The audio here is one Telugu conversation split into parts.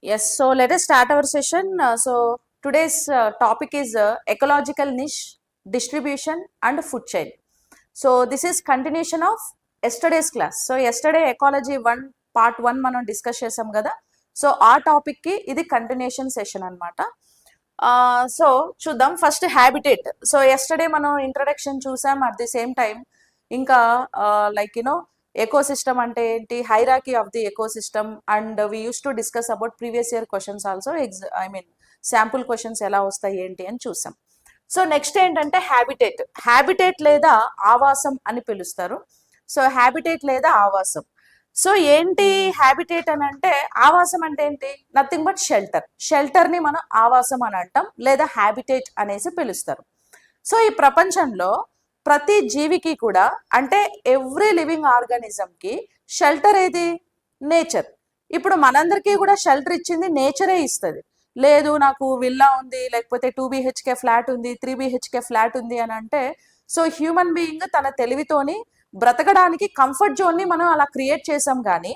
Yes, so let us start our session. So today's topic is ecological niche, distribution and food chain. So this is continuation of yesterday's class. So yesterday ecology 1 part 1 మనం డిస్కస్ చేసాం కదా. సో ఆ టాపిక్ కి ఇది కంటిన్యూషన్ సెషన్ అన్నమాట. సో చూద్దాం ఫస్ట్ హ్యాబిటేట్. సో ఎస్టర్డే మనం ఇంట్రడక్షన్ చూసాం, అట్ ది సేమ్ టైం ఇంకా లైక్ ఎకోసిస్టమ్ అంటే ఏంటి, hierarchy of the ecosystem, and we use to discuss about previous year questions also, sample questions ఎలా వస్తాయి ఏంటి అని చూసాం. సో నెక్స్ట్ ఏంటంటే హ్యాబిటేట్. హ్యాబిటేట్ లేదా ఆవాసం అని పిలుస్తారు. సో హ్యాబిటేట్ లేదా ఆవాసం. సో ఏంటి హ్యాబిటేట్ అని అంటే, ఆవాసం అంటే ఏంటి, నథింగ్ బట్ షెల్టర్. షెల్టర్ ని మనం ఆవాసం అని అంటాం, లేదా హ్యాబిటేట్ అనేసి పిలుస్తారు. సో ఈ ప్రపంచంలో ప్రతి జీవికి కూడా, అంటే ఎవ్రీ లివింగ్ ఆర్గానిజం కి షెల్టర్ ఏది, నేచర్. ఇప్పుడు మనందరికీ కూడా షెల్టర్ ఇచ్చింది నేచరే ఇస్తుంది. లేదు నాకు విల్లా ఉంది, లేకపోతే 2 BHK ఫ్లాట్ ఉంది, 3 BHK ఫ్లాట్ ఉంది అని అంటే, సో హ్యూమన్ బీయింగ్ తన తెలివితోని బ్రతకడానికి కంఫర్ట్ జోన్ ని మనం అలా క్రియేట్ చేసాం. కానీ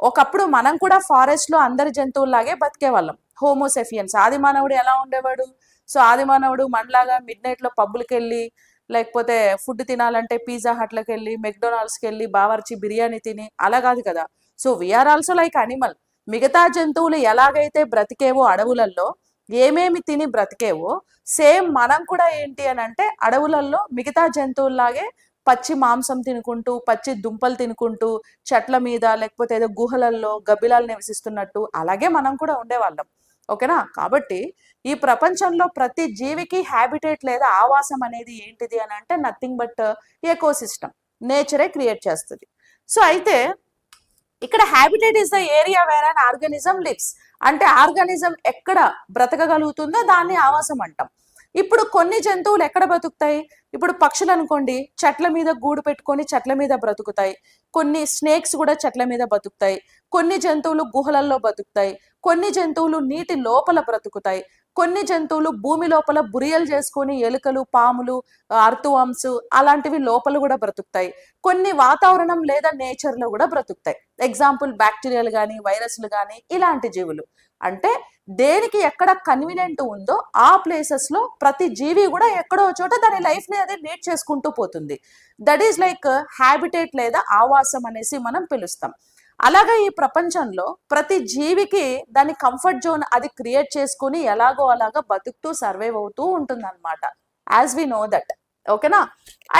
ఒకప్పుడు మనం కూడా ఫారెస్ట్ లో అందరి జంతువుల్లాగే బతికే వాళ్ళం. హోమోసెఫియన్స్, ఆది మానవుడు ఎలా ఉండేవాడు? సో ఆది మానవుడు మనలాగా మిడ్ నైట్ లో పబ్బులకి వెళ్ళి, లేకపోతే ఫుడ్ తినాలంటే పిజ్జా హట్లకి వెళ్ళి, మెక్డొనాల్డ్స్కి వెళ్ళి బావర్చి బిర్యానీ తిని అలా కాదు కదా. So we are also like animal. మిగతా జంతువులు ఎలాగైతే బ్రతికేవో అడవులలో, ఏమేమి తిని బ్రతికేవో, సేమ్ మనం కూడా ఏంటి అని అంటే అడవులలో మిగతా జంతువుల్లాగే పచ్చి మాంసం తినుకుంటూ, పచ్చి దుంపలు తినుకుంటూ, చెట్ల మీద లేకపోతే ఏదో గుహలల్లో గబ్బిలాలు నివసిస్తున్నట్టు అలాగే మనం కూడా ఉండేవాళ్ళం. ఓకేనా? కాబట్టి ఈ ప్రపంచంలో ప్రతి జీవికి హ్యాబిటేట్ లేదా ఆవాసం అనేది ఏంటిది అని అంటే నథింగ్ బట్ ఎకోసిస్టమ్, నేచరే క్రియేట్ చేస్తుంది. సో అయితే ఇక్కడ habitat is the area where an organism lives. అంటే ఆర్గానిజం ఎక్కడ బ్రతకగలుగుతుందో దాన్ని ఆవాసం అంటాం. ఇప్పుడు కొన్ని జంతువులు ఎక్కడ బ్రతుకుతాయి? ఇప్పుడు పక్షులు అనుకోండి, చెట్ల మీద గూడు పెట్టుకొని చెట్ల మీద బ్రతుకుతాయి. కొన్ని స్నేక్స్ కూడా చెట్ల మీద బతుకుతాయి. కొన్ని జంతువులు గుహలల్లో బతుకుతాయి. కొన్ని జంతువులు నీటి లోపల బ్రతుకుతాయి. కొన్ని జంతువులు భూమి లోపల బురియలు చేసుకొని, ఎలుకలు, పాములు, అర్తువామ్స్ అలాంటివి లోపల కూడా బ్రతుకుతాయి. కొన్ని వాతావరణం లేదా నేచర్ లో కూడా బ్రతుకుతాయి. ఎగ్జాంపుల్ బ్యాక్టీరియాలు కానీ, వైరస్లు కానీ, ఇలాంటి జీవులు. అంటే దేనికి ఎక్కడ కన్వీనియంట్ ఉందో ఆ ప్లేసెస్ లో ప్రతి జీవి కూడా ఎక్కడో చోట దాని లైఫ్ ని అదే లీడ్ చేసుకుంటూ పోతుంది. దట్ ఈస్ లైక్ హ్యాబిటేట్ లేదా ఆవాసం అనేసి మనం పిలుస్తాం. అలాగే ఈ ప్రపంచంలో ప్రతి జీవికి దాని కంఫర్ట్ జోన్ అది క్రియేట్ చేసుకుని ఎలాగో అలాగా బతుకుతూ సర్వైవ్ అవుతూ ఉంటుంది అనమాట, యాజ్ వి నో దట్. ఓకేనా?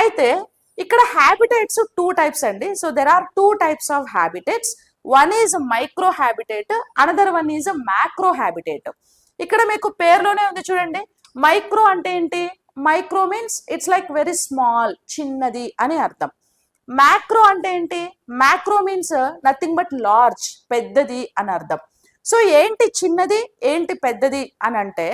అయితే ఇక్కడ హ్యాబిటేట్స్ 2 టైప్స్ అండి. So there are 2 types of habitats. One is micro habitat, another one is macro habitat. ఇక్కడ మీకు పేరులోనే ఉంది చూడండి, మైక్రో అంటే ఏంటి? Micro means it's like very small, చిన్నది అని అర్థం. మ్యాక్రో అంటే ఏంటి? Macro means nothing but large, పెద్దది అని అర్థం. సో ఏంటి చిన్నది, ఏంటి పెద్దది అని అంటే,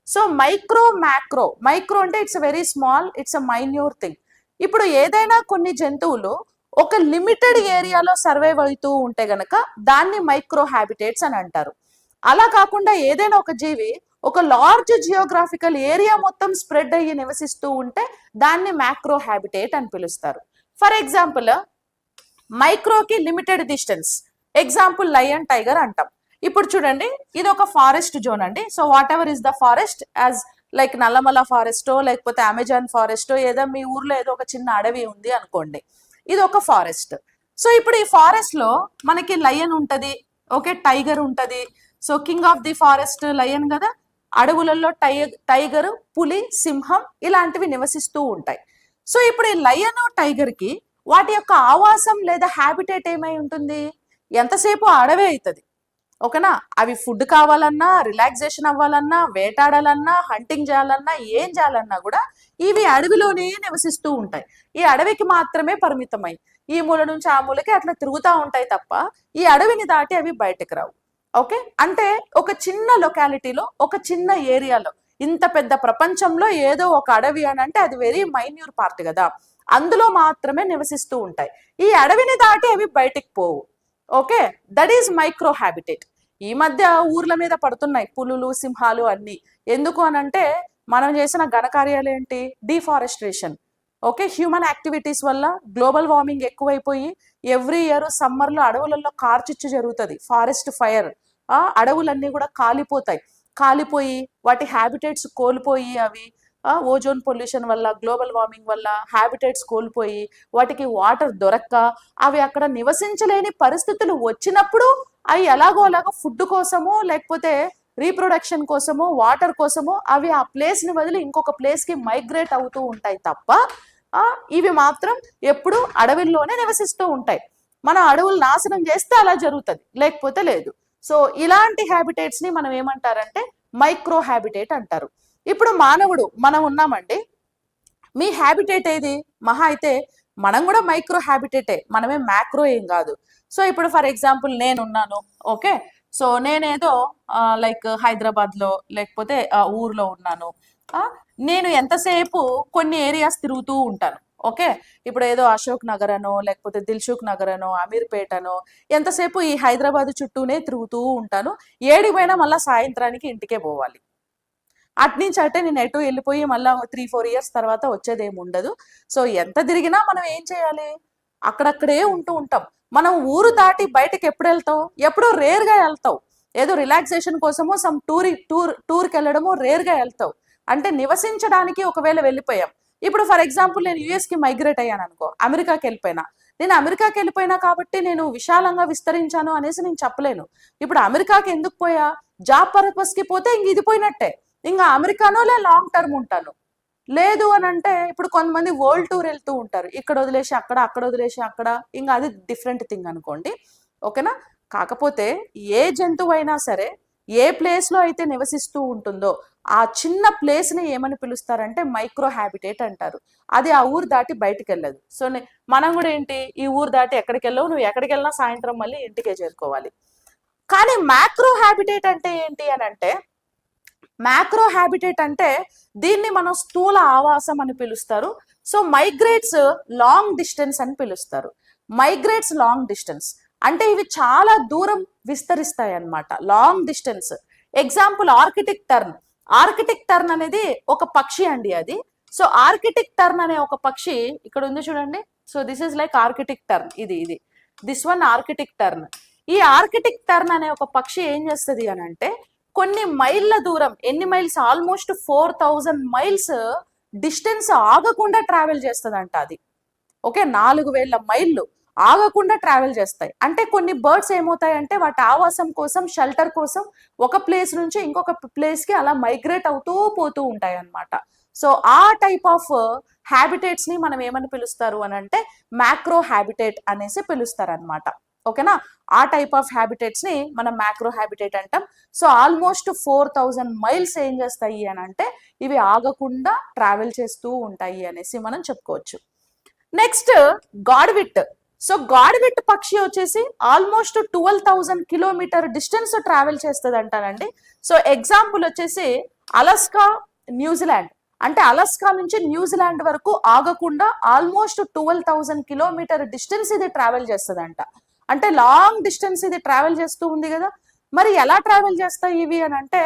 సో మైక్రో, మ్యాక్రో. మైక్రో అంటే it's very small, it's a మైన్యూర్ thing. ఇప్పుడు ఏదైనా కొన్ని జంతువులు ఒక లిమిటెడ్ ఏరియాలో సర్వైవ్ అవుతూ ఉంటే గనక దాన్ని మైక్రో హ్యాబిటేట్స్ అని అంటారు. అలా కాకుండా ఏదైనా ఒక జీవి ఒక లార్జ్ జియోగ్రాఫికల్ ఏరియా మొత్తం స్ప్రెడ్ అయ్యి నివసిస్తూ ఉంటే దాన్ని మ్యాక్రో హ్యాబిటేట్ అని పిలుస్తారు. ఫర్ ఎగ్జాంపుల్ మైక్రోకి limited distance, example lion, tiger అంటాం. ఇప్పుడు చూడండి, ఇది ఒక ఫారెస్ట్ జోన్ అండి. So whatever is the forest, as like Nallamala ఫారెస్టో లేకపోతే అమెజాన్ ఫారెస్టో, ఏదో మీ ఊర్లో ఏదో ఒక చిన్న అడవి ఉంది అనుకోండి, ఇది ఒక ఫారెస్ట్. సో ఇప్పుడు ఈ ఫారెస్ట్ లో మనకి లయన్ ఉంటది, ఓకే, టైగర్ ఉంటది. So king of the forest lion కదా. అడవులలో టైగర్, పులి, సింహం ఇలాంటివి నివసిస్తూ ఉంటాయి. సో ఇప్పుడు ఈ లయన్, టైగర్ కి వాటి యొక్క ఆవాసం లేదా హ్యాబిటేట్ ఏమై ఉంటుంది? ఎంతసేపు అడవే అవుతుంది. ఓకేనా? అవి ఫుడ్ కావాలన్నా, రిలాక్సేషన్ అవ్వాలన్నా, వేటాడాలన్నా, హంటింగ్ చేయాలన్నా, ఏం చేయాలన్నా కూడా ఇవి అడవిలోనే నివసిస్తూ ఉంటాయి. ఈ అడవికి మాత్రమే పరిమితమై ఈ మూల నుంచి ఆ మూలకి అట్లా తిరుగుతూ ఉంటాయి తప్ప ఈ అడవిని దాటి అవి బయటకు రావు. ఓకే? అంటే ఒక చిన్న లొకాలిటీలో, ఒక చిన్న ఏరియాలో, ఇంత పెద్ద ప్రపంచంలో ఏదో ఒక అడవి అని అంటే అది వెరీ మైన్యూర్ పార్ట్ కదా, అందులో మాత్రమే నివసిస్తూ ఉంటాయి. ఈ అడవిని దాటి అవి బయటికి పోవు. Okay? That is micro habitat. ఈ మధ్య ఊర్ల మీద పడుతున్నాయి పులులు, సింహాలు అన్ని. ఎందుకు అనంటే మనం చేసిన ఘనకార్యాలు ఏంటి? డిఫారెస్ట్రేషన్. ఓకే, హ్యూమన్ యాక్టివిటీస్ వల్ల గ్లోబల్ వార్మింగ్ ఎక్కువైపోయి ఎవ్రీ ఇయర్ సమ్మర్లో అడవులలో కార్చిచ్చు జరుగుతుంది, ఫారెస్ట్ ఫైర్. అడవులన్నీ కూడా కాలిపోయి వాటి హ్యాబిటేట్స్ కోల్పోయి అవి ఓజోన్ పొల్యూషన్ వల్ల, గ్లోబల్ వార్మింగ్ వల్ల హ్యాబిటేట్స్ కోల్పోయి వాటికి వాటర్ దొరక్క అవి అక్కడ నివసించలేని పరిస్థితులు వచ్చినప్పుడు అవి ఎలాగో అలాగో ఫుడ్ కోసమో లేకపోతే రీప్రొడక్షన్ కోసమో వాటర్ కోసమో అవి ఆ ప్లేస్ని వదిలి ఇంకొక ప్లేస్కి మైగ్రేట్ అవుతూ ఉంటాయి తప్ప ఇవి మాత్రం ఎప్పుడు అడవుల్లోనే నివసిస్తూ ఉంటాయి. మన అడవులు నాశనం చేస్తే అలా జరుగుతుంది, లేకపోతే లేదు. సో ఇలాంటి హ్యాబిటేట్స్ని మనం ఏమంటారంటే మైక్రో హ్యాబిటేట్ అంటారు. ఇప్పుడు మానవుడు మనం ఉన్నామండి, మీ హ్యాబిటేట్ ఏది? మహా అయితే మనం కూడా మైక్రో హ్యాబిటేటే, మనమే మ్యాక్రో ఏం కాదు. సో ఇప్పుడు ఫర్ ఎగ్జాంపుల్ నేనున్నాను, ఓకే. సో నేనేదో లైక్ హైదరాబాద్లో లేకపోతే ఊర్లో ఉన్నాను. నేను ఎంతసేపు కొన్ని ఏరియాస్ తిరుగుతూ ఉంటాను, ఓకే. ఇప్పుడు ఏదో అశోక్ నగర్ అనో లేకపోతే దిల్సుఖ్ నగర్ అనో అమీర్పేట్ అనో ఎంతసేపు ఈ హైదరాబాద్ చుట్టూనే తిరుగుతూ ఉంటాను. ఏడిపోయినా మళ్ళీ సాయంత్రానికి ఇంటికే పోవాలి. అట్నుంచి అంటే నేను ఎటు వెళ్ళిపోయి మళ్ళీ 3-4 ఇయర్స్ తర్వాత వచ్చేదేమి ఉండదు. సో ఎంత తిరిగినా మనం ఏం చేయాలి? అక్కడక్కడే ఉంటూ ఉంటాం. మనం ఊరు దాటి బయటకు ఎప్పుడు వెళ్తావు? ఎప్పుడో రేర్గా వెళ్తావు. ఏదో రిలాక్సేషన్ కోసమో సమ్ టూర్కి వెళ్ళడమో రేర్గా వెళ్తావు. అంటే నివసించడానికి ఒకవేళ వెళ్ళిపోయాం. ఇప్పుడు ఫర్ ఎగ్జాంపుల్ నేను యుఎస్కి మైగ్రేట్ అయ్యాను అనుకో, అమెరికాకి వెళ్ళిపోయినా. నేను అమెరికాకి వెళ్ళిపోయినా కాబట్టి నేను విశాలంగా విస్తరించాను అనేసి నేను చెప్పలేను. ఇప్పుడు అమెరికాకి ఎందుకు పోయా? జాబ్ పర్పస్కి పోతే ఇంక ఇది పోయినట్టే. ఇంకా అమెరికానో లాంగ్ టర్మ్ ఉంటాను. లేదు అని అంటే ఇప్పుడు కొంతమంది వరల్డ్ టూర్ వెళ్తూ ఉంటారు, ఇక్కడ వదిలేసి అక్కడ, అక్కడ వదిలేసి అక్కడ, ఇంకా అది డిఫరెంట్ థింగ్ అనుకోండి, ఓకేనా. కాకపోతే ఏ జంతువు అయినా సరే ఏ ప్లేస్లో అయితే నివసిస్తూ ఉంటుందో ఆ చిన్న ప్లేస్ని ఏమని పిలుస్తారంటే మైక్రో హ్యాబిటేట్ అంటారు. అది ఆ ఊరు దాటి బయటికి వెళ్ళదు. సో మనం కూడా ఏంటి, ఈ ఊరు దాటి ఎక్కడికి వెళ్ళవు, నువ్వు ఎక్కడికి వెళ్ళినా సాయంత్రం మళ్ళీ ఇంటికే చేరుకోవాలి. కానీ మ్యాక్రో హ్యాబిటేట్ అంటే ఏంటి అని అంటే, మ్యాక్రో హ్యాబిటేట్ అంటే దీన్ని మనం స్థూల ఆవాసం అని పిలుస్తారు. సో మైగ్రేట్స్ లాంగ్ డిస్టెన్స్ అని పిలుస్తారు. మైగ్రేట్స్ లాంగ్ డిస్టెన్స్ అంటే ఇవి చాలా దూరం విస్తరిస్తాయి అన్నమాట, long distance. Example Arctic turn. Arctic turn అనేది ఒక పక్షి అండి అది. సో ఆర్కిటిక్ టర్న్ అనే ఒక పక్షి ఇక్కడ ఉంది చూడండి. So this is like Arctic turn, ఇది దిస్ వన్ ఆర్కిటిక్ టర్న్. ఈ ఆర్కిటిక్ టర్న్ అనే ఒక పక్షి ఏం చేస్తుంది అని అంటే కొన్ని మైళ్ళ దూరం, ఎన్ని మైల్స్, ఆల్మోస్ట్ 4000 మైల్స్ డిస్టెన్స్ ఆగకుండా ట్రావెల్ చేస్తుందంట అది, ఓకే. 4000 మైళ్ళు ఆగకుండా ట్రావెల్ చేస్తాయి. అంటే కొన్ని బర్డ్స్ ఏమవుతాయంటే వాటి ఆవాసం కోసం, షెల్టర్ కోసం ఒక ప్లేస్ నుంచి ఇంకొక ప్లేస్కి అలా మైగ్రేట్ అవుతూ పోతూ ఉంటాయి అన్నమాట. సో ఆ టైప్ ఆఫ్ హ్యాబిటేట్స్ ని మనం ఏమని పిలుస్తారు అని అంటే మ్యాక్రో హ్యాబిటేట్ అనేసి పిలుస్తారు అనమాట, ఓకేనా. ఆ టైప్ ఆఫ్ హ్యాబిటేట్స్ ని మనం మ్యాక్రో హ్యాబిటేట్ అంటాం. సో ఆల్మోస్ట్ 4000 మైల్స్ ఏం చేస్తాయి అని అంటే ఇవి ఆగకుండా ట్రావెల్ చేస్తూ ఉంటాయి అనేసి మనం చెప్పుకోవచ్చు. నెక్స్ట్ గాడ్విట్. సో గాడ్విట్ పక్షి వచ్చేసి ఆల్మోస్ట్ 12,000 కిలోమీటర్ డిస్టెన్స్ ట్రావెల్ చేస్తుంది అంటానండి. సో ఎగ్జాంపుల్ వచ్చేసి అలస్కా, న్యూజిలాండ్. అంటే అలస్కా నుంచి న్యూజిలాండ్ వరకు ఆగకుండా ఆల్మోస్ట్ 12,000 కిలోమీటర్ డిస్టెన్స్ ఇది ట్రావెల్ చేస్తుందంట. అంటే లాంగ్ డిస్టెన్స్ ఇది ట్రావెల్ చేస్తూ ఉంది కదా. మరి ఎలా ట్రావెల్ చేస్తాయి ఇవి అని అంటే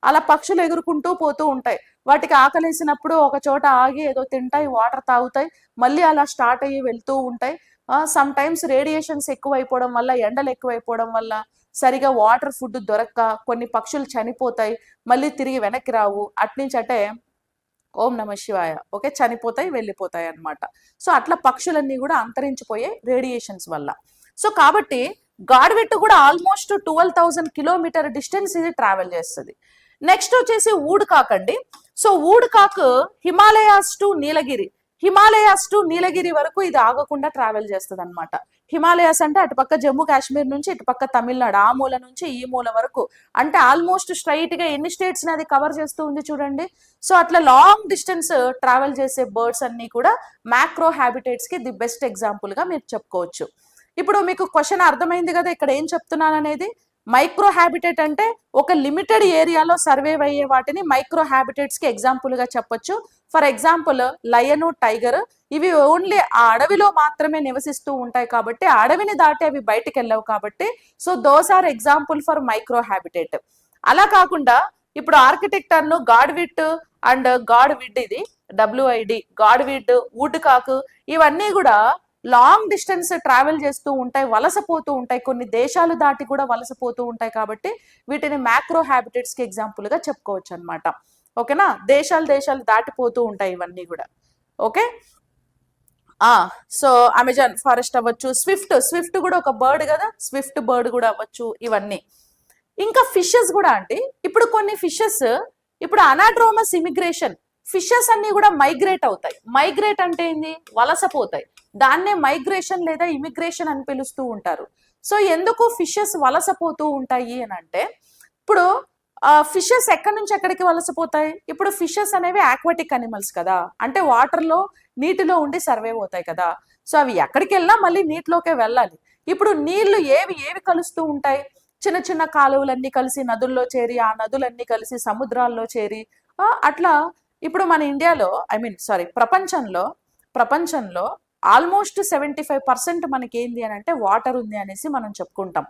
అలా పక్షులు ఎగురుకుంటూ పోతూ ఉంటాయి. వాటికి ఆకలేసినప్పుడు ఒక చోట ఆగి ఏదో తింటాయి, వాటర్ తాగుతాయి, మళ్ళీ అలా స్టార్ట్ అయ్యి వెళ్తూ ఉంటాయి. సమ్ టైమ్స్ రేడియేషన్స్ ఎక్కువైపోవడం వల్ల, ఎండలు ఎక్కువైపోవడం వల్ల సరిగా వాటర్ ఫుడ్ దొరక్క కొన్ని పక్షులు చనిపోతాయి, మళ్ళీ తిరిగి వెనక్కి రావు. అట్నుంచి అంటే ఓం నమ శివాయ, ఓకే, చనిపోతాయి, వెళ్ళిపోతాయి అన్నమాట. సో అట్లా పక్షులన్నీ కూడా అంతరించిపోయాయి రేడియేషన్స్ వల్ల. సో కాబట్టి గాడ్విట్ కూడా ఆల్మోస్ట్ 12,000 కిలోమీటర్ డిస్టెన్స్ ఇది ట్రావెల్ చేస్తుంది. నెక్స్ట్ వచ్చేసి ఊడ్కాక్ అండి. సో ఊడ్కాక్ హిమాలయాస్ టు నీలగిరి వరకు ఇది ఆగకుండా ట్రావెల్ చేస్తుంది అనమాట. హిమాలయాస్ అంటే అటుపక్క జమ్మూ కాశ్మీర్ నుంచి ఇటుపక్క తమిళనాడు, ఆ మూల నుంచి ఈ మూల వరకు, అంటే ఆల్మోస్ట్ స్ట్రైట్ గా ఎన్ని స్టేట్స్ అది కవర్ చేస్తూ ఉంది చూడండి. సో అట్లా లాంగ్ డిస్టెన్స్ ట్రావెల్ చేసే బర్డ్స్ అన్ని కూడా మ్యాక్రో హ్యాబిటేట్స్ కి ది బెస్ట్ ఎగ్జాంపుల్ గా మీరు చెప్పుకోవచ్చు. ఇప్పుడు మీకు క్వశ్చన్ అర్థమైంది కదా ఇక్కడ ఏం చెప్తున్నాను అనేది. మైక్రో హ్యాబిటేట్ అంటే ఒక లిమిటెడ్ ఏరియాలో సర్వైవ్ అయ్యే వాటిని మైక్రో హ్యాబిటేట్స్ కి ఎగ్జాంపుల్ గా చెప్పొచ్చు. ఫర్ ఎగ్జాంపుల్ లయన్, టైగర్, ఇవి ఓన్లీ ఆ అడవిలో మాత్రమే నివసిస్తూ ఉంటాయి కాబట్టి ఆ అడవిని దాటి అవి బయటికి వెళ్ళవు కాబట్టి so those are example for micro habitat. అలా కాకుండా ఇప్పుడు ఆర్కిటెక్టర్ను గాడ్విట్ అండ్ గాడ్విడ్, ఇది WID, గాడ్విడ్, వుడ్ కాక్, ఇవన్నీ కూడా లాంగ్ డిస్టెన్స్ ట్రావెల్ చేస్తూ ఉంటాయి, వలసపోతూ ఉంటాయి, కొన్ని దేశాలు దాటి కూడా వలసపోతూ ఉంటాయి. కాబట్టి వీటిని మ్యాక్రో హ్యాబిటేట్స్ కి ఎగ్జాంపుల్ గా చెప్పుకోవచ్చు అనమాట. ఓకేనా, దేశాలు దాటిపోతూ ఉంటాయి ఇవన్నీ కూడా. ఓకే, సో అమెజాన్ ఫారెస్ట్ అవ్వచ్చు, స్విఫ్ట్ కూడా ఒక బర్డ్ కదా, స్విఫ్ట్ బర్డ్ కూడా అవ్వచ్చు ఇవన్నీ. ఇంకా ఫిషెస్ కూడా అంటే ఇప్పుడు కొన్ని ఫిషెస్ ఇప్పుడు అనాడ్రోమస్ ఇమిగ్రేషన్, ఫిషెస్ అన్ని కూడా మైగ్రేట్ అవుతాయి. మైగ్రేట్ అంటే ఏంది, వలసపోతాయి. దాన్నే మైగ్రేషన్ లేదా ఇమిగ్రేషన్ అని పిలుస్తూ ఉంటారు. సో ఎందుకు ఫిషెస్ వలసపోతూ ఉంటాయి అని అంటే, ఇప్పుడు ఫిషెస్ ఎక్కడి నుంచి ఎక్కడికి వలసపోతాయి, ఇప్పుడు ఫిషెస్ అనేవి ఆక్వాటిక్ అనిమల్స్ కదా, అంటే వాటర్లో నీటిలో ఉండి సర్వైవ్ అవుతాయి కదా. సో అవి ఎక్కడికి వెళ్ళినా మళ్ళీ నీటిలోకే వెళ్ళాలి. ఇప్పుడు నీళ్లు ఏవి కలుస్తూ ఉంటాయి, చిన్న చిన్న కాలువలన్నీ కలిసి నదుల్లో చేరి, ఆ నదులన్నీ కలిసి సముద్రాల్లో చేరి, అట్లా ఇప్పుడు మన ఇండియాలో ప్రపంచంలో ఆల్మోస్ట్ 75% మనకి ఏంది అని అంటే వాటర్ ఉంది అనేసి మనం చెప్పుకుంటాం.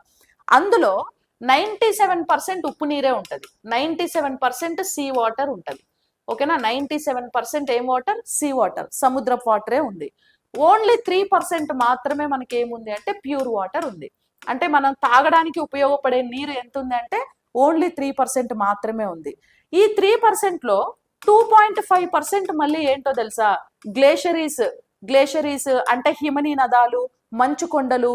అందులో 97% ఉప్పు నీరే ఉంటుంది, 97% సీ వాటర్ ఉంటుంది. ఓకేనా, 97% ఏం వాటర్, సీ వాటర్, సముద్రపు వాటరే ఉంది. ఓన్లీ 3% మాత్రమే మనకి ఏముంది అంటే ప్యూర్ వాటర్ ఉంది. అంటే మనం తాగడానికి ఉపయోగపడే నీరు ఎంత ఉంది అంటే ఓన్లీ 3% మాత్రమే ఉంది. ఈ 3%లో 2.5% మళ్ళీ ఏంటో తెలుసా, గ్లేషరీస్ అంటే హిమనీ నదాలు, మంచు కొండలు,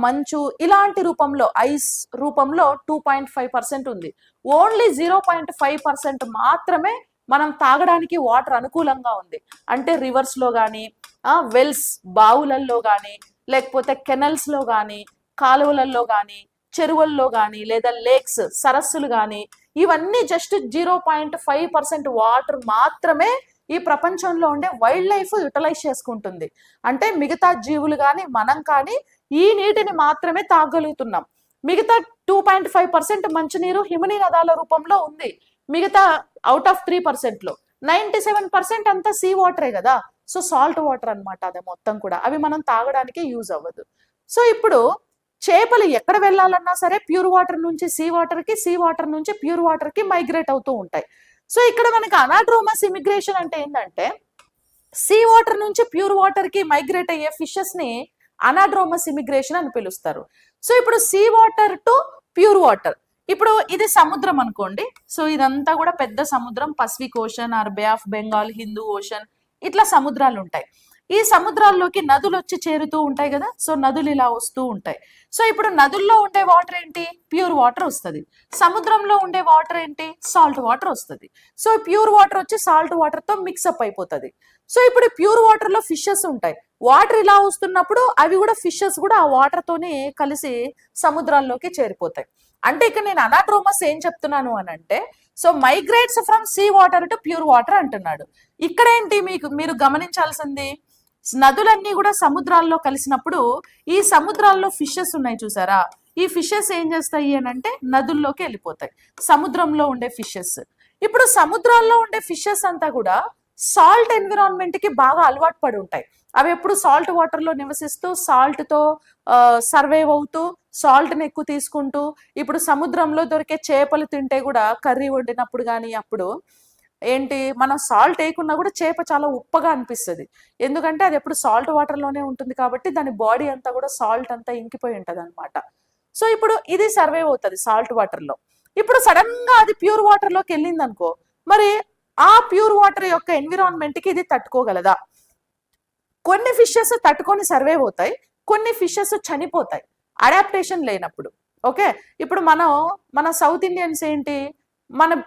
మంచు ఇలాంటి రూపంలో, ఐస్ రూపంలో 2.5% ఉంది. ఓన్లీ 0.5% మాత్రమే మనం తాగడానికి వాటర్ అనుకూలంగా ఉంది. అంటే రివర్స్ లో కానీ, వెల్స్ బావులల్లో కానీ, లేకపోతే కెనల్స్ లో కానీ, కాలువలలో కానీ, చెరువుల్లో కానీ, లేదా లేక్స్ సరస్సులు కానీ, ఇవన్నీ జస్ట్ 0.5% వాటర్ మాత్రమే ఈ ప్రపంచంలో ఉండే వైల్డ్ లైఫ్ యూటిలైజ్ చేసుకుంటుంది. అంటే మిగతా జీవులు కానీ మనం కానీ ఈ నీటిని మాత్రమే తాగలుగుతున్నాం. మిగతా 2.5% మంచినీరు హిమనీ నదాల రూపంలో ఉంది. మిగతా అవుట్ ఆఫ్ 3%లో 97% అంతా సీ వాటరే కదా. సో సాల్ట్ వాటర్ అనమాట అది మొత్తం కూడా, అవి మనం తాగడానికి యూజ్ అవ్వదు. సో ఇప్పుడు చేపలు ఎక్కడ వెళ్ళాలన్నా సరే ప్యూర్ వాటర్ నుంచి సీ వాటర్ కి, సీ వాటర్ నుంచి ప్యూర్ వాటర్ కి మైగ్రేట్ అవుతూ ఉంటాయి. సో ఇక్కడ మనకి అనాడ్రోమస్ ఇమిగ్రేషన్ అంటే ఏంటంటే, సీ వాటర్ నుంచి ప్యూర్ వాటర్ కి మైగ్రేట్ అయ్యే ఫిషెస్ ని అనాడ్రోమస్ ఇమిగ్రేషన్ అని పిలుస్తారు. సో ఇప్పుడు sea water to pure water, ఇప్పుడు ఇది సముద్రం అనుకోండి. సో ఇదంతా కూడా పెద్ద సముద్రం, Pacific ocean or bay of Bengal, Hindu ocean, ఇట్లా సముద్రాలు ఉంటాయి. ఈ సముద్రాల్లోకి నదులు వచ్చి చేరుతూ ఉంటాయి కదా. సో నదులు ఇలా వస్తూ ఉంటాయి. సో ఇప్పుడు నదుల్లో ఉండే వాటర్ ఏంటి, ప్యూర్ వాటర్ వస్తుంది. సముద్రంలో ఉండే వాటర్ ఏంటి, సాల్ట్ వాటర్ వస్తుంది. సో ప్యూర్ వాటర్ వచ్చి సాల్ట్ వాటర్ తో మిక్సప్ అయిపోతుంది. సో ఇప్పుడు ప్యూర్ వాటర్ లో ఫిషెస్ ఉంటాయి. వాటర్ ఇలా వస్తున్నప్పుడు అవి కూడా ఫిషెస్ కూడా ఆ వాటర్ తోనే కలిసి సముద్రాల్లోకి చేరిపోతాయి. అంటే ఇక్కడ నేను అనాడ్రోమస్ ఏం చెప్తున్నాను అని అంటే, so migrates from see water to pure water అంటున్నాడు. ఇక్కడ ఏంటి మీరు గమనించాల్సింది, నదులన్నీ కూడా సముద్రాల్లో కలిసినప్పుడు ఈ సముద్రాల్లో ఫిషెస్ ఉన్నాయి చూసారా, ఈ ఫిషెస్ ఏం చేస్తాయి అని అంటే నదుల్లోకి వెళ్ళిపోతాయి, సముద్రంలో ఉండే ఫిషెస్. ఇప్పుడు సముద్రాల్లో ఉండే ఫిషెస్ అంతా కూడా సాల్ట్ ఎన్విరాన్మెంట్ కి బాగా అలవాటు పడి ఉంటాయి. అవి ఎప్పుడు సాల్ట్ వాటర్ లో నివసిస్తూ, సాల్ట్ తో సర్వైవ్ అవుతూ, సాల్ట్ ని ఎక్కువ తీసుకుంటూ, ఇప్పుడు సముద్రంలో దొరికే చేపలు తింటే కూడా కర్రీ వండినప్పుడు కానీ అప్పుడు ఏంటి, మనం సాల్ట్ వేయకున్నా కూడా చేప చాలా ఉప్పగా అనిపిస్తుంది. ఎందుకంటే అది ఎప్పుడు సాల్ట్ వాటర్ లోనే ఉంటుంది కాబట్టి దాని బాడీ అంతా కూడా సాల్ట్ అంతా ఇంకిపోయి ఉంటది అనమాట. సో ఇప్పుడు ఇది సర్వైవ్ అవుతుంది సాల్ట్ వాటర్ లో. ఇప్పుడు సడన్ గా అది ప్యూర్ వాటర్ లోకి వెళ్ళింది అనుకో, మరి ఆ ప్యూర్ వాటర్ యొక్క ఎన్విరాన్మెంట్ కి ఇది తట్టుకోగలదా? కొన్ని ఫిషెస్ తట్టుకొని సర్వైవ్ అవుతాయి, కొన్ని ఫిషెస్ చనిపోతాయి అడాప్టేషన్ లేనప్పుడు. ఓకే, ఇప్పుడు మన సౌత్ ఇండియన్స్ ఏంటి,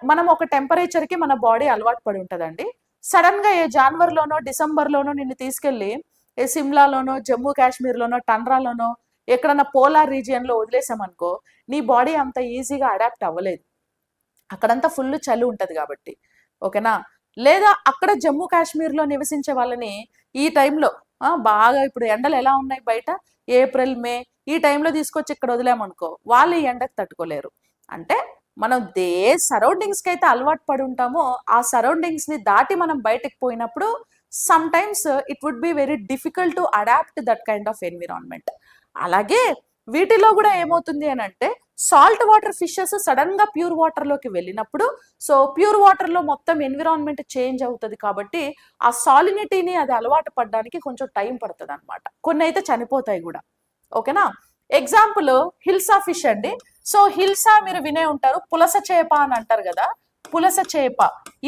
మనం ఒక టెంపరేచర్ కి మన బాడీ అలవాటు పడి ఉంటదండి. సడన్ గా ఏ జాన్వర్లోనో డిసెంబర్లోనో నిన్ను తీసుకెళ్లి ఏ సిమ్లాలోనో, జమ్మూ కాశ్మీర్లోనో, టండ్రాలోనో, ఎక్కడన్నా పోలార్ రీజియన్ లో వదిలేసామనుకో, నీ బాడీ అంత ఈజీగా అడాప్ట్ అవ్వలేదు. అక్కడంతా ఫుల్ చలి ఉంటది కాబట్టి. ఓకేనా, లేదా అక్కడ జమ్మూ కాశ్మీర్ లో నివసించే వాళ్ళని ఈ టైంలో బాగా, ఇప్పుడు ఎండలు ఎలా ఉన్నాయి బయట, ఏప్రిల్ మే, ఈ టైంలో తీసుకొచ్చి ఇక్కడ వదిలేమనుకో, వాళ్ళు ఈ ఎండకు తట్టుకోలేరు. అంటే మనం సరౌండింగ్స్ కి అయితే అలవాటు పడి ఉంటామో, ఆ సరౌండింగ్స్ ని దాటి మనం బయటకు పోయినప్పుడు some times it would be very difficult to adapt that kind of environment. అలాగే వీటిలో కూడా ఏమవుతుంది అని అంటే, సాల్ట్ వాటర్ ఫిషెస్ సడన్ గా ప్యూర్ వాటర్ లోకి వెళ్ళినప్పుడు సో ప్యూర్ వాటర్ లో మొత్తం ఎన్విరాన్మెంట్ చేంజ్ అవుతుంది కాబట్టి ఆ సాలినిటీని అది అలవాటు పడడానికి కొంచెం టైం పడుతుంది అనమాట. కొన్ని అయితే చనిపోతాయి కూడా. ఓకేనా. ఎగ్జాంపుల్ హిల్సా ఫిష్ అండి. సో హిల్సా మీరు వినే ఉంటారు, పులస చేప అని అంటారు కదా. పులస చేప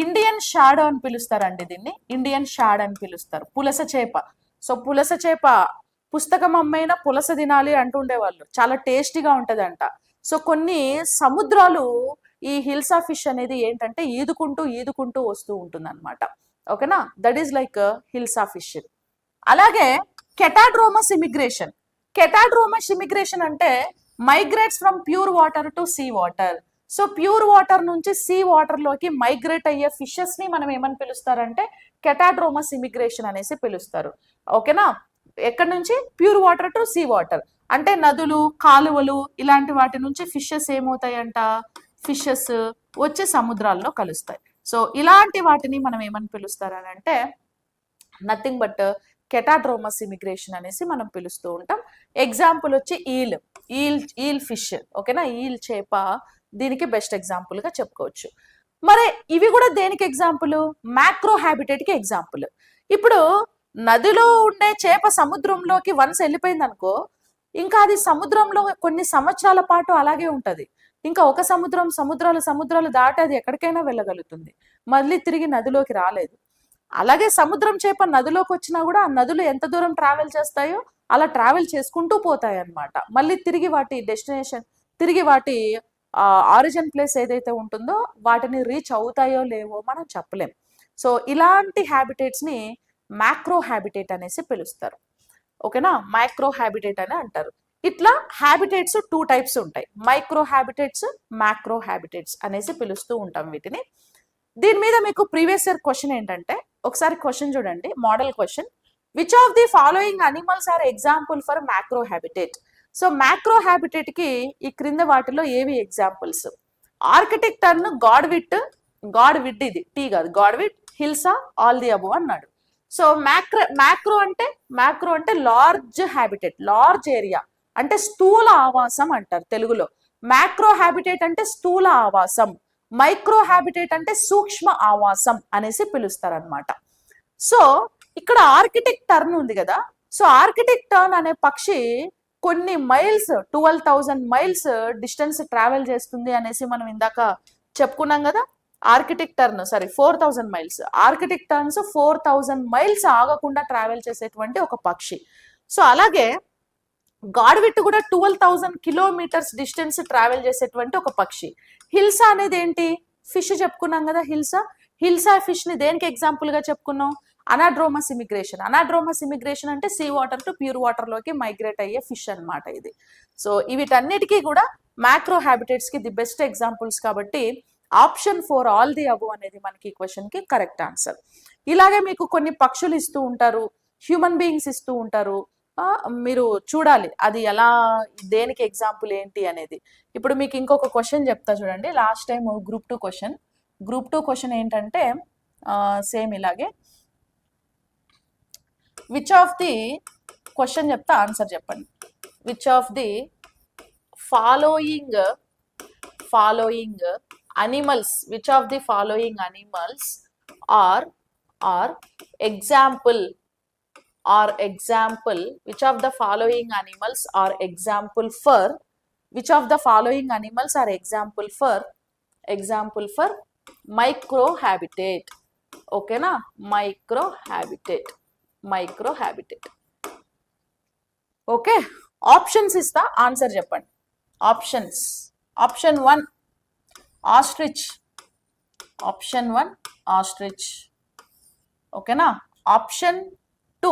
ఇండియన్ షాడో అని పిలుస్తారండి దీన్ని. ఇండియన్ షాడ్ అని పిలుస్తారు పులస చేప. సో పులస చేప పుస్తకం అమ్మైనా పులస తినాలి అంటుండేవాళ్ళు, చాలా టేస్టీగా ఉంటదంట. సో కొన్ని సముద్రాలు ఈ హిల్సా ఫిష్ అనేది ఏంటంటే ఈదుకుంటూ ఈదుకుంటూ వస్తూ ఉంటుంది అనమాట. ఓకేనా. That is like hilsa fish. అలాగే కెటాడ్రోమస్ ఇమిగ్రేషన్. కెటాడ్రోమస్ ఇమిగ్రేషన్ అంటే migrates from pure water to sea water. So pure water నుంచి సీ వాటర్ లోకి మైగ్రేట్ అయ్యే ఫిషెస్ ని మనం ఏమని పిలుస్తారంటే కెటాడ్రోమస్ ఇమిగ్రేషన్ అనేసి పిలుస్తారు. ఓకేనా. ఎక్కడి నుంచి? Pure water to sea water. అంటే నదులు, కాలువలు ఇలాంటి వాటి నుంచి ఫిషెస్ ఏమవుతాయంట, ఫిషెస్ వచ్చి సముద్రాల్లో కలుస్తాయి. సో ఇలాంటి వాటిని మనం ఏమని పిలుస్తారని అంటే నథింగ్ బట్ కెటాడ్రోమస్ ఇమిగ్రేషన్ అనేసి మనం పిలుస్తూ ఉంటాం. ఎగ్జాంపుల్ వచ్చి ఈల్ ఫిష్. ఓకేనా. ఈల్ చేప దీనికి బెస్ట్ ఎగ్జాంపుల్ గా చెప్పుకోవచ్చు. మరి ఇవి కూడా దేనికి ఎగ్జాంపుల్? మ్యాక్రో హ్యాబిటేట్ కి ఎగ్జాంపుల్. ఇప్పుడు నదిలో ఉండే చేప సముద్రంలోకి వన్స్ వెళ్ళిపోయింది అనుకో, ఇంకా అది సముద్రంలో కొన్ని సంవత్సరాల పాటు అలాగే ఉంటది. ఇంకా ఒక సముద్రాలు దాటి అది ఎక్కడికైనా వెళ్ళగలుగుతుంది, మళ్ళీ తిరిగి నదిలోకి రాలేదు. అలాగే సముద్రం చేప నదిలోకి వచ్చినా కూడా ఆ నదులు ఎంత దూరం ట్రావెల్ చేస్తాయో అలా ట్రావెల్ చేసుకుంటూ పోతాయి అన్నమాట. మళ్ళీ తిరిగి వాటి డెస్టినేషన్, తిరిగి వాటి ఆరిజిన్ ప్లేస్ ఏదైతే ఉంటుందో వాటిని రీచ్ అవుతాయో లేవో మనం చెప్పలేం. సో ఇలాంటి హ్యాబిటేట్స్ ని మ్యాక్రో హ్యాబిటేట్ అనేసి పిలుస్తారు. ఓకేనా. మైక్రో హ్యాబిటేట్ అని అంటారు. ఇట్లా హ్యాబిటేట్స్ 2 టైప్స్ ఉంటాయి, మైక్రో హ్యాబిటేట్స్, మ్యాక్రో హ్యాబిటేట్స్ అనేసి పిలుస్తూ ఉంటాం వీటిని. దీని మీద మీకు ప్రీవియస్ ఇయర్ క్వశ్చన్ ఏంటంటే, ఒకసారి క్వశ్చన్ చూడండి, model question. Which of the following animals are example for macro habitat? So macro habitat కి ఈ క్రింద వాటిలో ఏవి ఎగ్జాంపుల్స్? ఆర్కిటిక్ టర్న్, గాడ్విడ్, ఇది టీ కాదు, గాడ్విడ్, హిల్సా, ఆల్ ది అబోవ్ అన్నాడు. సో మ్యాక్రో అంటే లార్జ్ హ్యాబిటేట్, లార్జ్ ఏరియా అంటే స్థూల ఆవాసం అంటారు తెలుగులో. మ్యాక్రో హ్యాబిటేట్ అంటే స్థూల ఆవాసం, మైక్రో హ్యాబిటేట్ అంటే సూక్ష్మ ఆవాసం అనేసి పిలుస్తారు అనమాట. సో ఇక్కడ ఆర్కిటిక్ టర్న్ ఉంది కదా. సో ఆర్కిటిక్ టర్న్ అనే పక్షి కొన్ని మైల్స్, 12,000 మైల్స్ డిస్టెన్స్ ట్రావెల్ చేస్తుంది అనేసి మనం ఇందాక చెప్పుకున్నాం కదా. Arctic turn 4,000 miles, Arctic turns 4,000 miles ఆగకుండా ట్రావెల్ చేసేటువంటి ఒక పక్షి. సో అలాగే గాడ్విట్ కూడా 12,000 కిలోమీటర్స్ డిస్టెన్స్ ట్రావెల్ చేసేటువంటి ఒక పక్షి. హిల్సా అనేది ఏంటి? ఫిష్ చెప్పుకున్నాం కదా. హిల్సా ఫిష్ ని దేనికి ఎగ్జాంపుల్ గా చెప్పుకున్నాం? Anadromous immigration. అనాడ్రోమస్ ఇమిగ్రేషన్ అంటే sea water to pure water లోకి మైగ్రేట్ అయ్యే ఫిష్ అన్నమాట ఇది. సో వీటన్నిటికీ కూడా మ్యాక్రో హ్యాబిటేట్స్ కి ది బెస్ట్ ఎగ్జాంపుల్స్ కాబట్టి ఆప్షన్ 4 ఆల్ ది అబోవ్ అనేది మనకి ఈ క్వశ్చన్ కి కరెక్ట్ ఆన్సర్. ఇలాగే మీకు కొన్ని పక్షులు ఇస్తూ ఉంటారు, హ్యూమన్ బీయింగ్స్ ఇస్తూ ఉంటారు. మీరు చూడాలి అది ఎలా, దేనికి ఎగ్జాంపుల్ ఏంటి అనేది. ఇప్పుడు మీకు ఇంకొక క్వశ్చన్ చెప్తా చూడండి. లాస్ట్ టైం గ్రూప్ 2 క్వశ్చన్ ఏంటంటే సేమ్ ఇలాగే. విచ్ ఆఫ్ ది క్వశ్చన్ చెప్తా, ఆన్సర్ చెప్పండి. Which of the following animals, which of the following animals are example, which of the following animals are example for, which of the following animals are example for micro habitat? Okay na, micro habitat. Okay, options ista, answer cheppandi. Option 1 ostrich. Okay na. Option 2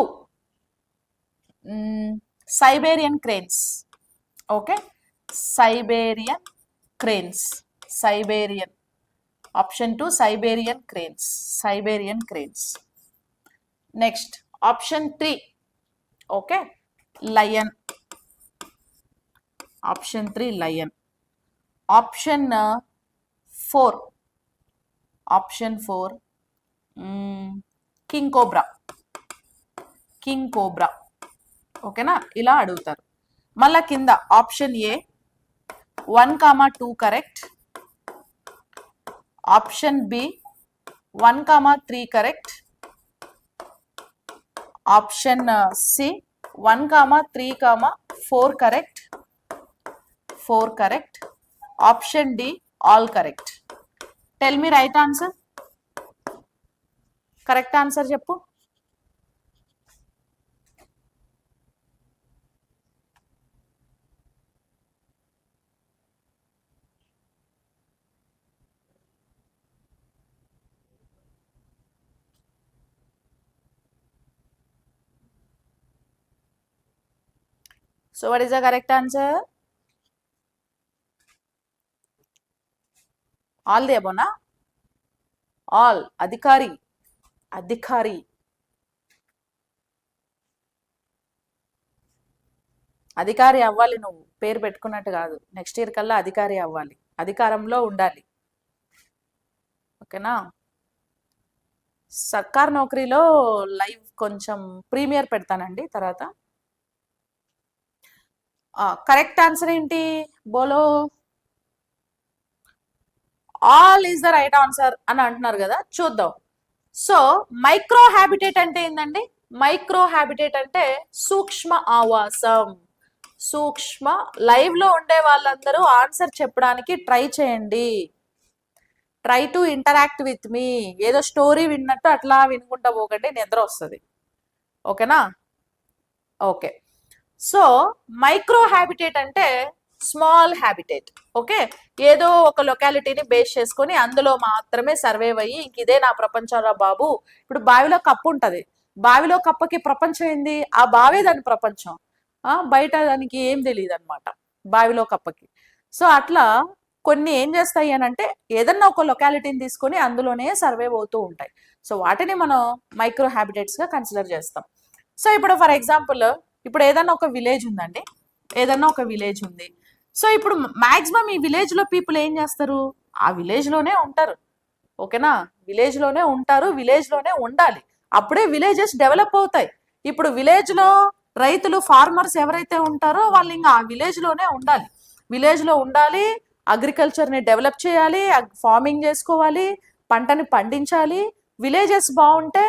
Siberian cranes. Okay, Siberian. Option 2 Siberian cranes. Next, option 3 okay, lion. Option 3 lion. Option 4 king cobra. ఓకేనా. ఇలా అడుగుతారు. మళ్ళా కింద option A 1, 2 correct. Option B 1, 3 correct. Option C 1, 3, 4 correct. 4 correct. Option D all correct. Tell me right answer. Correct answer చెప్పు. So what is the correct answer? All the above na? All. Adhikari. అధికారి. అధికారి అవ్వాలి, నువ్వు పేరు పెట్టుకున్నట్టు కాదు. నెక్స్ట్ ఇయర్ కల్లా అధికారి అవ్వాలి, అధికారంలో ఉండాలి. ఓకేనా? సర్కార్ నౌకరీలో లైవ్ కొంచెం ప్రీమియర్ పెడతానండి తర్వాత. కరెక్ట్ ఆన్సర్ ఏంటి? బోలో. All is the right answer అని అంటున్నారు కదా, చూద్దాం. సో మైక్రో హ్యాబిటేట్ అంటే ఏంటండి? మైక్రో హ్యాబిటేట్ అంటే సూక్ష్మ ఆవాసం. సూక్ష్మ. లైవ్ లో ఉండే వాళ్ళందరూ ఆన్సర్ చెప్పడానికి ట్రై చేయండి. Try to interact with me. ఏదో స్టోరీ విన్నట్టు అట్లా వినుకుంటా పోకండి, నిద్ర వస్తుంది. ఓకేనా? ఓకే. సో మైక్రో హ్యాబిటేట్ అంటే స్మాల్ హ్యాబిటేట్. ఓకే, ఏదో ఒక లొకాలిటీని బేస్ చేసుకొని అందులో మాత్రమే సర్వైవ్ అయ్యి ఇంక ఇదే నా ప్రపంచంలో బాబు. ఇప్పుడు బావిలో కప్పు ఉంటది, బావిలో కప్పకి ప్రపంచం ఏంది? ఆ బావే దాని ప్రపంచం. బయట దానికి ఏం తెలియదు అనమాట బావిలో కప్పకి. సో అట్లా కొన్ని ఏం చేస్తాయి అని అంటే ఏదన్నా ఒక లొకాలిటీని తీసుకొని అందులోనే సర్వైవ్ అవుతూ ఉంటాయి. సో వాటిని మనం మైక్రో హ్యాబిటేట్స్ గా కన్సిడర్ చేస్తాం. సో ఇప్పుడు ఫర్ ఎగ్జాంపుల్, ఇప్పుడు ఏదన్నా ఒక విలేజ్ ఉందండి, ఏదన్నా ఒక విలేజ్ ఉంది. సో ఇప్పుడు మాక్సిమం ఈ విలేజ్ లో పీపుల్ ఏం చేస్తారు? ఆ విలేజ్ లోనే ఉంటారు. ఓకేనా? విలేజ్ లోనే ఉంటారు, విలేజ్ లోనే ఉండాలి. అప్పుడే విలేజెస్ డెవలప్ అవుతాయి. ఇప్పుడు విలేజ్ లో రైతులు, ఫార్మర్స్ ఎవరైతే ఉంటారో వాళ్ళు ఇంకా ఆ విలేజ్ లోనే ఉండాలి. విలేజ్ లో ఉండాలి, అగ్రికల్చర్ ని డెవలప్ చేయాలి, ఫార్మింగ్ చేసుకోవాలి, పంటని పండించాలి. విలేజెస్ బాగుంటే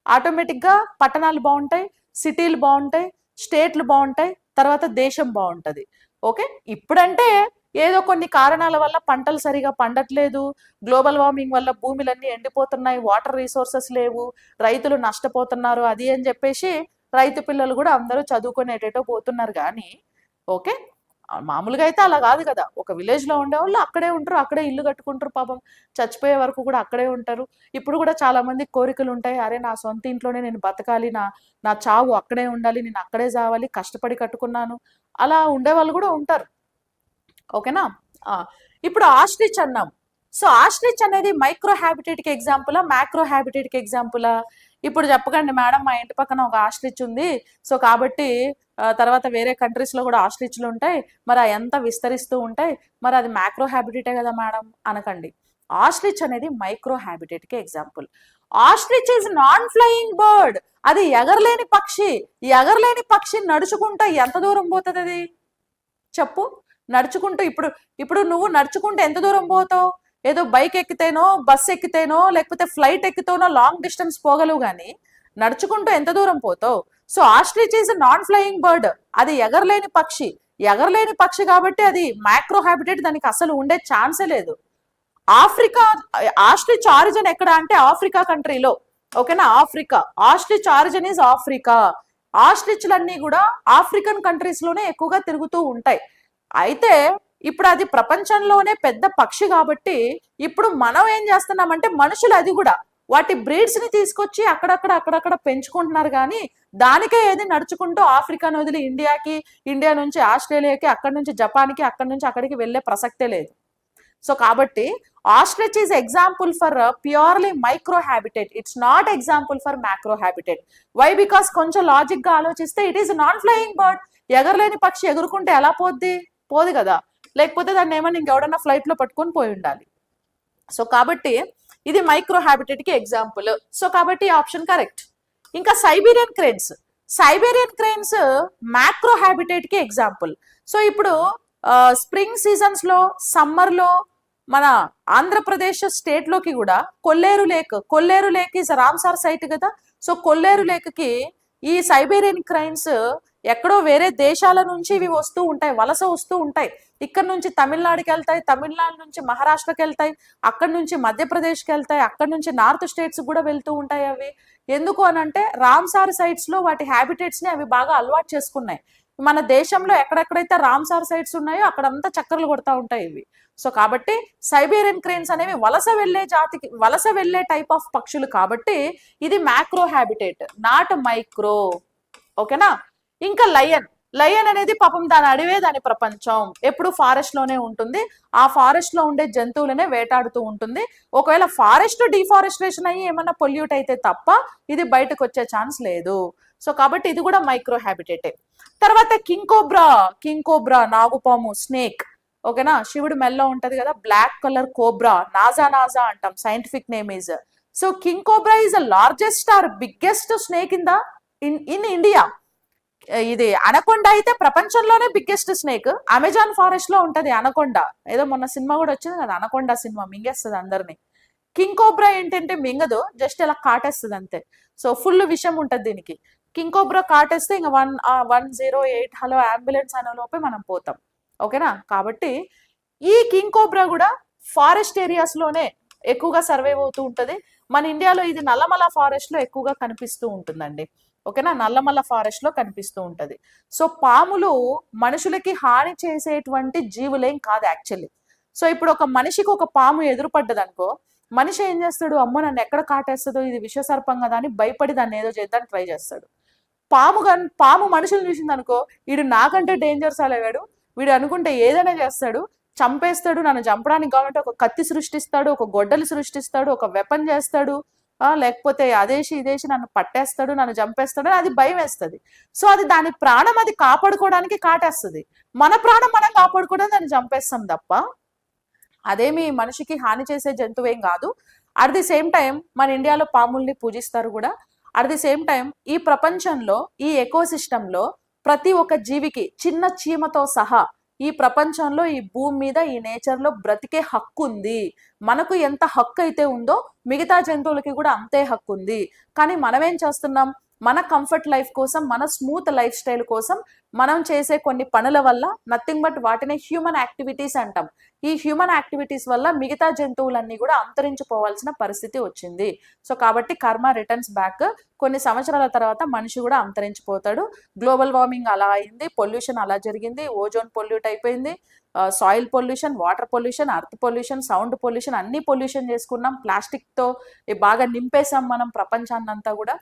ఆటోమేటిక్ గా పట్టణాలు బాగుంటాయి, సిటీలు బాగుంటాయి, స్టేట్లు బాగుంటాయి, తర్వాత దేశం బాగుంటది. ఓకే, ఇప్పుడంటే ఏదో కొన్ని కారణాల వల్ల పంటలు సరిగా పండట్లేదు, గ్లోబల్ వార్మింగ్ వల్ల భూములన్నీ ఎండిపోతున్నాయి, వాటర్ రిసోర్సెస్ లేవు, రైతులు నష్టపోతున్నారు, అది అని చెప్పేసి రైతు పిల్లలు కూడా అందరూ చదువుకునేటేటో పోతున్నారు. కానీ ఓకే, మామూలుగా అయితే అలా కాదు కదా. ఒక విలేజ్ లో ఉండే వాళ్ళు అక్కడే ఉంటారు, అక్కడే ఇల్లు కట్టుకుంటారు, పాపం చచ్చిపోయే వరకు కూడా అక్కడే ఉంటారు. ఇప్పుడు కూడా చాలా మంది కోరికలు ఉంటాయి, అరే నా సొంత ఇంట్లోనే నేను బతకాలి, నా చావు అక్కడే ఉండాలి, నేను అక్కడే చావాలి, కష్టపడి కట్టుకున్నాను, అలా ఉండే వాళ్ళు కూడా ఉంటారు. ఓకేనా? ఇప్పుడు ఆస్ట్రిచ్ అన్నాం. సో ఆస్ట్రిచ్ అనేది మైక్రో హ్యాబిటేట్ కి ఎగ్జాంపులా, మ్యాక్రో హ్యాబిటేట్ కి ఎగ్జాంపులా? ఇప్పుడు చెప్పకండి మేడం, మా ఇంటి పక్కన ఒక ఆస్ట్రిచ్ ఉంది, సో కాబట్టి తర్వాత వేరే కంట్రీస్ లో కూడా ఆస్ట్రిచ్లు ఉంటాయి, మరి ఎంత విస్తరిస్తూ ఉంటాయి, మరి అది మ్యాక్రో హ్యాబిటేటే కదా మేడం అనకండి. ఆస్ట్రిచ్ అనేది మైక్రో హ్యాబిటేట్ కి example. Ostrich is non flying bird. అది ఎగరలేని పక్షి. ఎగరలేని పక్షి నడుచుకుంటూ ఎంత దూరం పోతుంది అది? చెప్పు. నడుచుకుంటూ ఇప్పుడు నువ్వు నడుచుకుంటూ ఎంత దూరం పోతావు? ఏదో బైక్ ఎక్కితేనో, బస్ ఎక్కితేనో, లేకపోతే ఫ్లైట్ ఎక్కితేనో లాంగ్ డిస్టెన్స్ పోగలవు, కానీ నడుచుకుంటూ ఎంత దూరం పోతావు? So ostrich is non flying bird. అది ఎగరలేని పక్షి. ఎగరలేని పక్షి కాబట్టి అది మైక్రో హ్యాబిటేట్, దానికి అసలు ఉండే ఛాన్సే లేదు. ఆఫ్రికా, ఆస్ట్రిచ్ ఆరిజిన్ ఎక్కడ అంటే ఆఫ్రికా కంట్రీలో. ఓకేనా? Africa. Ostrich origin is Africa. ఆస్ట్రిచ్లన్నీ కూడా ఆఫ్రికన్ కంట్రీస్ లోనే ఎక్కువగా తిరుగుతూ ఉంటాయి. అయితే ఇప్పుడు అది ప్రపంచంలోనే పెద్ద పక్షి కాబట్టి ఇప్పుడు మనం ఏం చేస్తున్నామంటే మనుషులు అది కూడా వాటి బ్రీడ్స్ ని తీసుకొచ్చి అక్కడక్కడ పెంచుకుంటున్నారు. కానీ దానికే ఏది నడుచుకుంటూ ఆఫ్రికాను వదిలి ఇండియాకి, ఇండియా నుంచి ఆస్ట్రేలియాకి, అక్కడి నుంచి జపాన్కి, అక్కడి నుంచి అక్కడికి వెళ్ళే ప్రసక్తే లేదు. సో కాబట్టి ostrich is example for purely micro habitat. It's not example for macro habitat. Why? Because కొంచెం లాజిక్ గా ఆలోచిస్తే it is non flying bird. ఎగరలేని పక్షి ఎగురుకుంటే ఎలా పోద్ది? పోదు కదా. లేకపోతే దాన్ని ఏమన్నా ఇంకెవడన్నా ఫ్లైట్ లో పట్టుకొని పోయి ఉండాలి. సో కాబట్టి ఇది మైక్రో హ్యాబిటేట్ కి ఎగ్జాంపుల్. సో కాబట్టి ఆప్షన్ కరెక్ట్. ఇంకా Siberian cranes. Siberian cranes macro habitat కి ఎగ్జాంపుల్. సో ఇప్పుడు స్ప్రింగ్ సీజన్స్ లో, సమ్మర్ లో మన ఆంధ్రప్రదేశ్ స్టేట్ లోకి కూడా కొల్లేరు లేక్ ఈజ్ రామ్సార్ సైట్ కదా. సో కొల్లేరు లేక్ కి ఈ సైబేరియన్ క్రైన్స్ ఎక్కడో వేరే దేశాల నుంచి ఇవి వస్తూ ఉంటాయి, వలస వస్తూ ఉంటాయి. ఇక్కడ నుంచి తమిళనాడుకి వెళ్తాయి, తమిళనాడు నుంచి మహారాష్ట్రకి వెళ్తాయి, అక్కడ నుంచి మధ్యప్రదేశ్కి వెళ్తాయి, అక్కడ నుంచి నార్త్ స్టేట్స్ కూడా వెళ్తూ ఉంటాయి అవి. ఎందుకు అనంటే రామ్సార్ సైట్స్ లో వాటి హ్యాబిటేట్స్ ని అవి బాగా అలవాటు చేసుకున్నాయి. మన దేశంలో ఎక్కడెక్కడైతే రామ్సార్ సైట్స్ ఉన్నాయో అక్కడంతా చక్కర్లు కొడతా ఉంటాయి ఇవి. సో కాబట్టి సైబేరియన్ క్రేన్స్ అనేవి వలస వెళ్లే టైప్ ఆఫ్ పక్షులు కాబట్టి ఇది మ్యాక్రో హ్యాబిటేట్, నాట్ మైక్రో. ఓకేనా. ఇంకా లయన్ అనేది పాపం దాని అడవే దాని ప్రపంచం, ఎప్పుడు ఫారెస్ట్ లోనే ఉంటుంది, ఆ ఫారెస్ట్ లో ఉండే జంతువులనే వేటాడుతూ ఉంటుంది. ఒకవేళ ఫారెస్ట్ డిఫారెస్ట్రేషన్ అయ్యి ఏమన్నా పొల్యూట్ అయితే తప్ప ఇది బయటకు వచ్చే ఛాన్స్ లేదు. సో కాబట్టి ఇది కూడా మైక్రో హ్యాబిటేటే. తర్వాత కింగ్ కోబ్రా నాగుపాము, స్నేక్. ఓకేనా. శివుడు మెల్లో ఉంటది కదా బ్లాక్ కలర్ కోబ్రా, నాజా అంటాం, scientific name is. So king cobra is the largest or biggest snake in India. ఇది అనకొండ అయితే ప్రపంచంలోనే బిగ్గెస్ట్ స్నేక్. అమెజాన్ ఫారెస్ట్ లో ఉంటది అనకొండ. ఏదో మొన్న సినిమా కూడా వచ్చింది కదా అనకొండ సినిమా, మింగేస్తుంది అందరినీ. కింగ్ కోబ్రా ఏంటంటే మింగదు, జస్ట్ ఇలా కాటేస్తుంది అంతే. సో ఫుల్ విషయం ఉంటది దీనికి. కింగ్ కోబ్రా కాటేస్తే ఇంకా 108 హలో అంబులెన్స్ అనే లోపే మనం పోతాం. ఓకేనా. కాబట్టి ఈ కింగ్ కోబ్రా కూడా ఫారెస్ట్ ఏరియాస్ లోనే ఎక్కువగా సర్వైవ్ అవుతూ ఉంటది. మన ఇండియాలో ఇది నల్లమల ఫారెస్ట్ లో ఎక్కువగా కనిపిస్తూ ఉంటుందండి. ఓకేనా. నల్లమల్ల ఫారెస్ట్ లో కనిపిస్తూ ఉంటది. సో పాములు మనుషులకి హాని చేసేటువంటి జీవులేం కాదు యాక్చువల్లీ. సో ఇప్పుడు ఒక మనిషికి ఒక పాము ఎదురుపడ్డది అనుకో, మనిషి ఏం చేస్తాడు, అమ్మో నన్ను ఎక్కడ కాటేస్తుందో, ఇది విషసర్పం కదా అని భయపడి దాన్ని ఏదో చేద్దానికి ట్రై చేస్తాడు. పాము మనుషులు చూసింది అనుకో, వీడు నాకంటే డేంజర్స్ అలేవాడు, వీడు అనుకుంటే ఏదైనా చేస్తాడు, చంపేస్తాడు, నన్ను చంపడానికి కావాలంటే ఒక కత్తి సృష్టిస్తాడు, ఒక గొడ్డలి సృష్టిస్తాడు, ఒక వెపన్ చేస్తాడు, లేకపోతే అదేసి ఇదేసి నన్ను పట్టేస్తాడు, నన్ను చంపేస్తాడు అని అది భయం వేస్తుంది. సో అది దాని ప్రాణం అది కాపాడుకోవడానికి కాటేస్తుంది. మన ప్రాణం మనం కాపాడుకోవడానికి దాన్ని చంపేస్తాం తప్ప అదేమి మనిషికి హాని చేసే జంతువేం కాదు. అట్ ది సేమ్ టైం మన ఇండియాలో పాముల్ని పూజిస్తారు కూడా. అట్ ది సేమ్ టైం ఈ ప్రపంచంలో ఈ ఎకోసిస్టంలో ప్రతి ఒక్క జీవికి చిన్న చీమతో సహా ఈ ప్రపంచంలో ఈ భూమి మీద ఈ నేచర్ లో బ్రతికే హక్కు ఉంది. మనకు ఎంత హక్కు అయితే ఉందో మిగతా జంతువులకి కూడా అంతే హక్కు ఉంది. కానీ మనం ఏం చేస్తున్నాం, మన కంఫర్ట్ లైఫ్ కోసం, మన స్మూత్ లైఫ్ స్టైల్ కోసం మనం చేసే కొన్ని పనుల వల్ల నథింగ్ బట్ వాటిని హ్యూమన్ యాక్టివిటీస్ అంటాం. ఈ హ్యూమన్ యాక్టివిటీస్ వల్ల మిగతా జంతువులన్నీ కూడా అంతరించిపోవాల్సిన పరిస్థితి వచ్చింది. సో కాబట్టి కర్మ రిటర్న్స్ బ్యాక్. కొన్ని సంవత్సరాల తర్వాత మనిషి కూడా అంతరించిపోతాడు. గ్లోబల్ వార్మింగ్ అలా అయింది, పొల్యూషన్ అలా జరిగింది, ఓజోన్ పొల్యూట్ అయిపోయింది, soil pollution, water pollution, earth pollution, sound pollution, అన్ని పొల్యూషన్ చేసుకున్నాం. ప్లాస్టిక్ తో బాగా నింపేశాం మనం ప్రపంచాన్నంతా కూడా.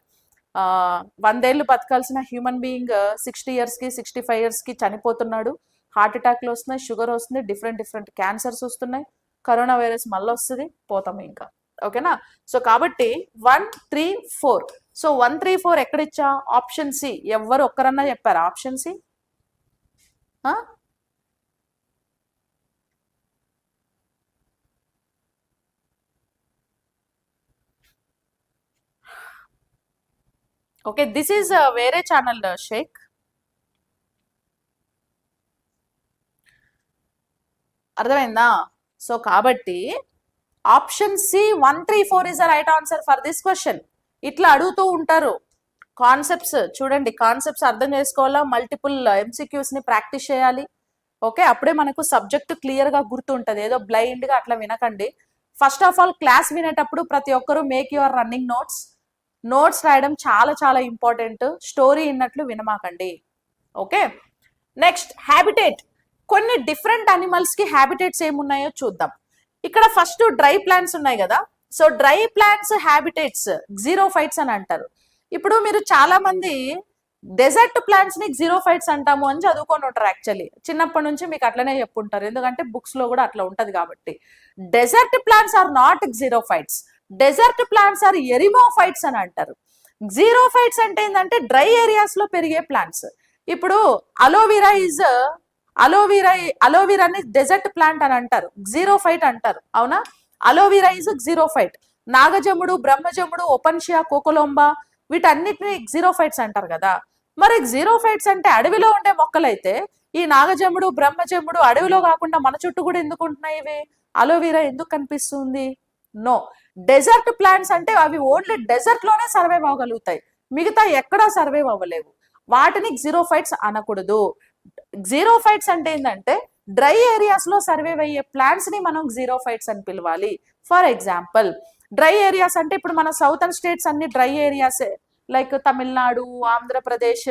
100 ఏళ్ళు బతకాల్సిన హ్యూమన్ బీయింగ్ 60 years కి 65 years కి చనిపోతున్నాడు. హార్ట్ అటాక్లు వస్తున్నాయి, షుగర్ వస్తుంది, డిఫరెంట్ క్యాన్సర్స్ వస్తున్నాయి, కరోనా వైరస్ మళ్ళీ వస్తుంది, పోతాం ఇంకా. ఓకేనా. సో కాబట్టి 1, 3, 4. సో 1, 3, 4 ఎక్కడిచ్చా, ఆప్షన్ సి. ఎవరు ఒక్కరన్నా చెప్పారా option C? Okay, this is వేరే ఛానల్ షేక్. అర్థమైందా? సో కాబట్టి option C 1, 3, 4 is the right answer for this question. ఇట్లా అడుగుతూ ఉంటారు. కాన్సెప్ట్స్ చూడండి, కాన్సెప్ట్స్ అర్థం చేసుకోవాలా, మల్టిపుల్ ఎంసీక్యూస్ ని ప్రాక్టీస్ చేయాలి. ఓకే, అప్పుడే మనకు సబ్జెక్ట్ క్లియర్ గా గుర్తుంటది. ఏదో బ్లైండ్ గా అట్లా వినకండి. ఫస్ట్ ఆఫ్ ఆల్ క్లాస్ వినేటప్పుడు ప్రతి ఒక్కరూ మేక్ యువర్ రన్నింగ్ నోట్స్ రాయడం చాలా ఇంపార్టెంట్. స్టోరీ విన్నట్లు వినమాకండి. ఓకే. Next habitat. కొన్ని డిఫరెంట్ అనిమల్స్ కి హ్యాబిటేట్స్ ఏమున్నాయో చూద్దాం. ఇక్కడ ఫస్ట్ డ్రై ప్లాంట్స్ ఉన్నాయి కదా. So dry plants habitats xerophytes అని అంటారు. ఇప్పుడు మీరు చాలా మంది డెజర్ట్ ప్లాంట్స్ ని జీరోఫైట్స్ అంటాము అని చదువుకొని ఉంటారు. యాక్చువల్లీ చిన్నప్పటి నుంచి మీకు అట్లనే చెప్పుంటారు, ఎందుకంటే బుక్స్ లో కూడా అట్లా ఉంటది కాబట్టి. Desert plants are not xerophytes. Desert plants are eremophytes అని అంటారు. జీరోఫైట్స్ అంటే ఏంటంటే డ్రై ఏరియాస్ లో పెరిగే ప్లాంట్స్. ఇప్పుడు అలోవీరాని డెజర్ట్ ప్లాంట్ అని అంటారు, జీరోఫైట్ అంటారు. అవునా? Aloe vera is జీరోఫైట్. నాగజముడు, బ్రహ్మజముడు, ఒపన్షియా, కోకొలోంబా వీటన్నిటిని జీరోఫైట్స్ అంటారు కదా. మరి జీరోఫైట్స్ అంటే అడవిలో ఉండే మొక్కలైతే ఈ నాగజమ్ముడు బ్రహ్మజమ్ముడు అడవిలో కాకుండా మన చుట్టూ కూడా ఎందుకు ఉంటున్నాయి ఇవి? అలోవెరా ఎందుకు కనిపిస్తుంది? నో. డెజర్ట్ ప్లాంట్స్ అంటే అవి ఓన్లీ డెజర్ట్ లోనే సర్వైవ్ అవ్వగలుగుతాయి, మిగతా ఎక్కడా సర్వైవ్ అవ్వలేవు. వాటిని జీరోఫైట్స్ అనకూడదు. జీరోఫైట్స్ అంటే ఏంటంటే డ్రై ఏరియాస్ లో సర్వైవ్ అయ్యే ప్లాంట్స్ ని మనం జీరోఫైట్స్ అని పిలవాలి. ఫర్ ఎగ్జాంపుల్ డ్రై ఏరియాస్ అంటే ఇప్పుడు మన సౌతర్న్ స్టేట్స్ అన్ని డ్రై ఏరియాసే, లైక్ తమిళనాడు, ఆంధ్రప్రదేశ్,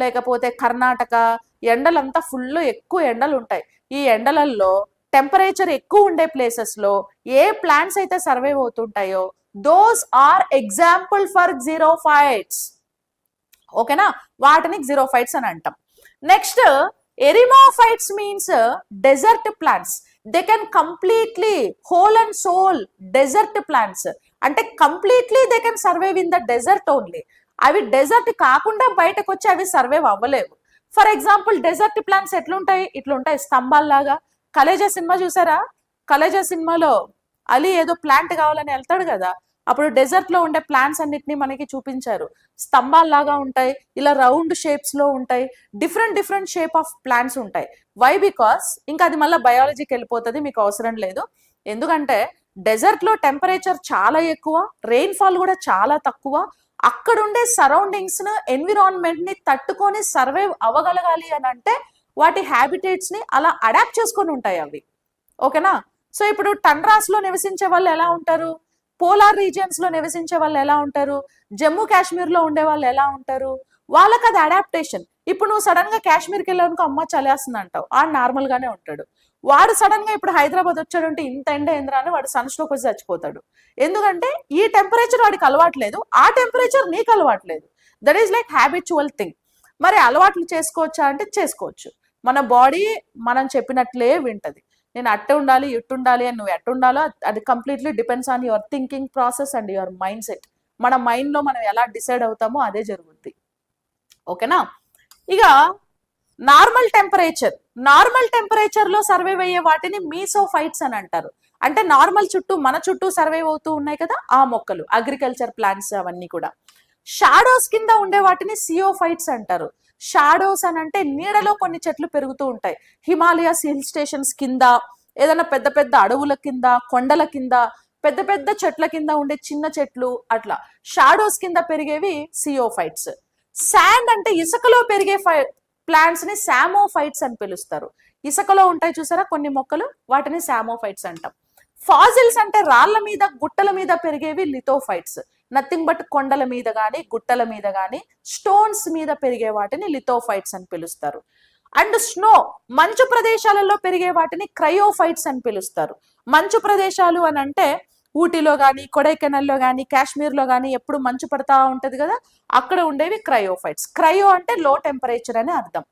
లేకపోతే కర్ణాటక. ఎండలంతా ఫుల్ ఎక్కువ ఎండలు ఉంటాయి. ఈ ఎండలలో టెంపరేచర్ ఎక్కువ ఉండే ప్లేసెస్ లో ఏ ప్లాంట్స్ అయితే సర్వైవ్ అవుతుంటాయో those are example for xerophytes. ఓకేనా? వాటిని జీరోఫైట్స్ అని అంటాం. Next eremophytes means desert plants. They can completely whole and soul desert plants అంటే completely they can survive in the desert only. అవి డెజర్ట్ కాకుండా బయటకు వచ్చి అవి సర్వైవ్ అవ్వలేవు. ఫర్ ఎగ్జాంపుల్ డెజర్ట్ ప్లాంట్స్ ఎట్లుంటాయి? ఇట్లుంటాయి స్తంభాల్లాగా. కలేజా సినిమా చూసారా? కలేజా సినిమాలో అలీ ఏదో ప్లాంట్ కావాలని వెళ్తాడు కదా, అప్పుడు డెజర్ట్ లో ఉండే ప్లాంట్స్ అన్నిటిని మనకి చూపించారు. స్తంభాల్లాగా ఉంటాయి, ఇలా రౌండ్ షేప్స్ లో ఉంటాయి, different different shape of plants ఉంటాయి. వై? బికాస్ ఇంకా అది మళ్ళీ బయాలజీకి వెళ్ళిపోతుంది, మీకు అవసరం లేదు. ఎందుకంటే డెజర్ట్ లో టెంపరేచర్ చాలా ఎక్కువ, రెయిన్ఫాల్ కూడా చాలా తక్కువ. అక్కడ ఉండే సరౌండింగ్స్ ను, ఎన్విరాన్మెంట్ ని తట్టుకొని సర్వైవ్ అవ్వగలగాలి అని అంటే వాటి హ్యాబిటేట్స్ ని అలా అడాప్ట్ చేసుకొని ఉంటాయి అవి. ఓకేనా? సో ఇప్పుడు టండ్రాస్ లో నివసించే వాళ్ళు ఎలా ఉంటారు, పోలార్ రీజియన్స్ లో నివసించే వాళ్ళు ఎలా ఉంటారు, జమ్మూ కాశ్మీర్ లో ఉండే వాళ్ళు ఎలా ఉంటారు, వాళ్ళకి అది అడాప్టేషన్. ఇప్పుడు నువ్వు సడన్ గా కాశ్మీర్కి వెళ్ళానుకో అమ్మ చలేస్తుంది అంటావు, ఆ నార్మల్ గానే ఉంటాడు. వాడు సడన్ గా ఇప్పుడు హైదరాబాద్ వచ్చాడంటే ఇంత ఎండ ఏంద్రా అని వాడు సన్ స్ట్రోక్ వచ్చి చచ్చిపోతాడు. ఎందుకంటే ఈ టెంపరేచర్ వాడికి అలవాట్లేదు, ఆ టెంపరేచర్ నీకు అలవాట్లేదు. That is like habitual thing. మరి అలవాట్లు చేసుకోవచ్చా అంటే చేసుకోవచ్చు. మన బాడీ మనం చెప్పినట్లే వింటది. నేను అట్టే ఉండాలి, ఇట్టు ఉండాలి అని నువ్వు ఎట్టు ఉండాలో అది completely depends on your thinking process and your mind set. మన మైండ్ లో మనం ఎలా డిసైడ్ అవుతామో అదే జరుగుద్ది. ఓకేనా? ఇక నార్మల్ టెంపరేచర్ లో సర్వైవ్ అయ్యే వాటిని మీసోఫైట్స్ అని అంటారు. అంటే నార్మల్ చుట్టూ మన చుట్టూ సర్వైవ్ అవుతూ ఉన్నాయి కదా ఆ మొక్కలు, అగ్రికల్చర్ ప్లాంట్స్ అవన్నీ కూడా. షాడోస్ కింద ఉండే వాటిని సియోఫైట్స్ అంటారు. షాడోస్ అని అంటే నీడలో కొన్ని చెట్లు పెరుగుతూ ఉంటాయి. హిమాలయస్ హిల్ స్టేషన్స్ కింద, ఏదైనా పెద్ద పెద్ద అడవుల కింద, కొండల కింద, పెద్ద పెద్ద చెట్ల కింద ఉండే చిన్న చెట్లు, అట్లా షాడోస్ కింద పెరిగేవి సియోఫైట్స్. శాండ్ అంటే ఇసుకలో పెరిగే ప్లాంట్స్ ని శామోఫైట్స్ అని పిలుస్తారు. ఇసుకలో ఉంటాయి చూసారా కొన్ని మొక్కలు, వాటిని శామోఫైట్స్ అంటాం. ఫాజిల్స్ అంటే రాళ్ల మీద, గుట్టల మీద పెరిగేవి లిథోఫైట్స్. నథింగ్ బట్ కొండల మీద గాని, గుట్టల మీద గాని, స్టోన్స్ మీద పెరిగే వాటిని లిథోఫైట్స్ అని పిలుస్తారు. అండ్ స్నో, మంచు ప్రదేశాలలో పెరిగే వాటిని క్రయోఫైట్స్ అని పిలుస్తారు. మంచు ప్రదేశాలు అని అంటే ఊటీలో గాని, కొడైకెనాల్లో గాని, కాశ్మీర్ లో గాని ఎప్పుడు మంచు పడతా ఉంటది కదా, అక్కడ ఉండేవి క్రయోఫైట్స్. క్రయో అంటే లో టెంపరేచర్ అని అర్థం.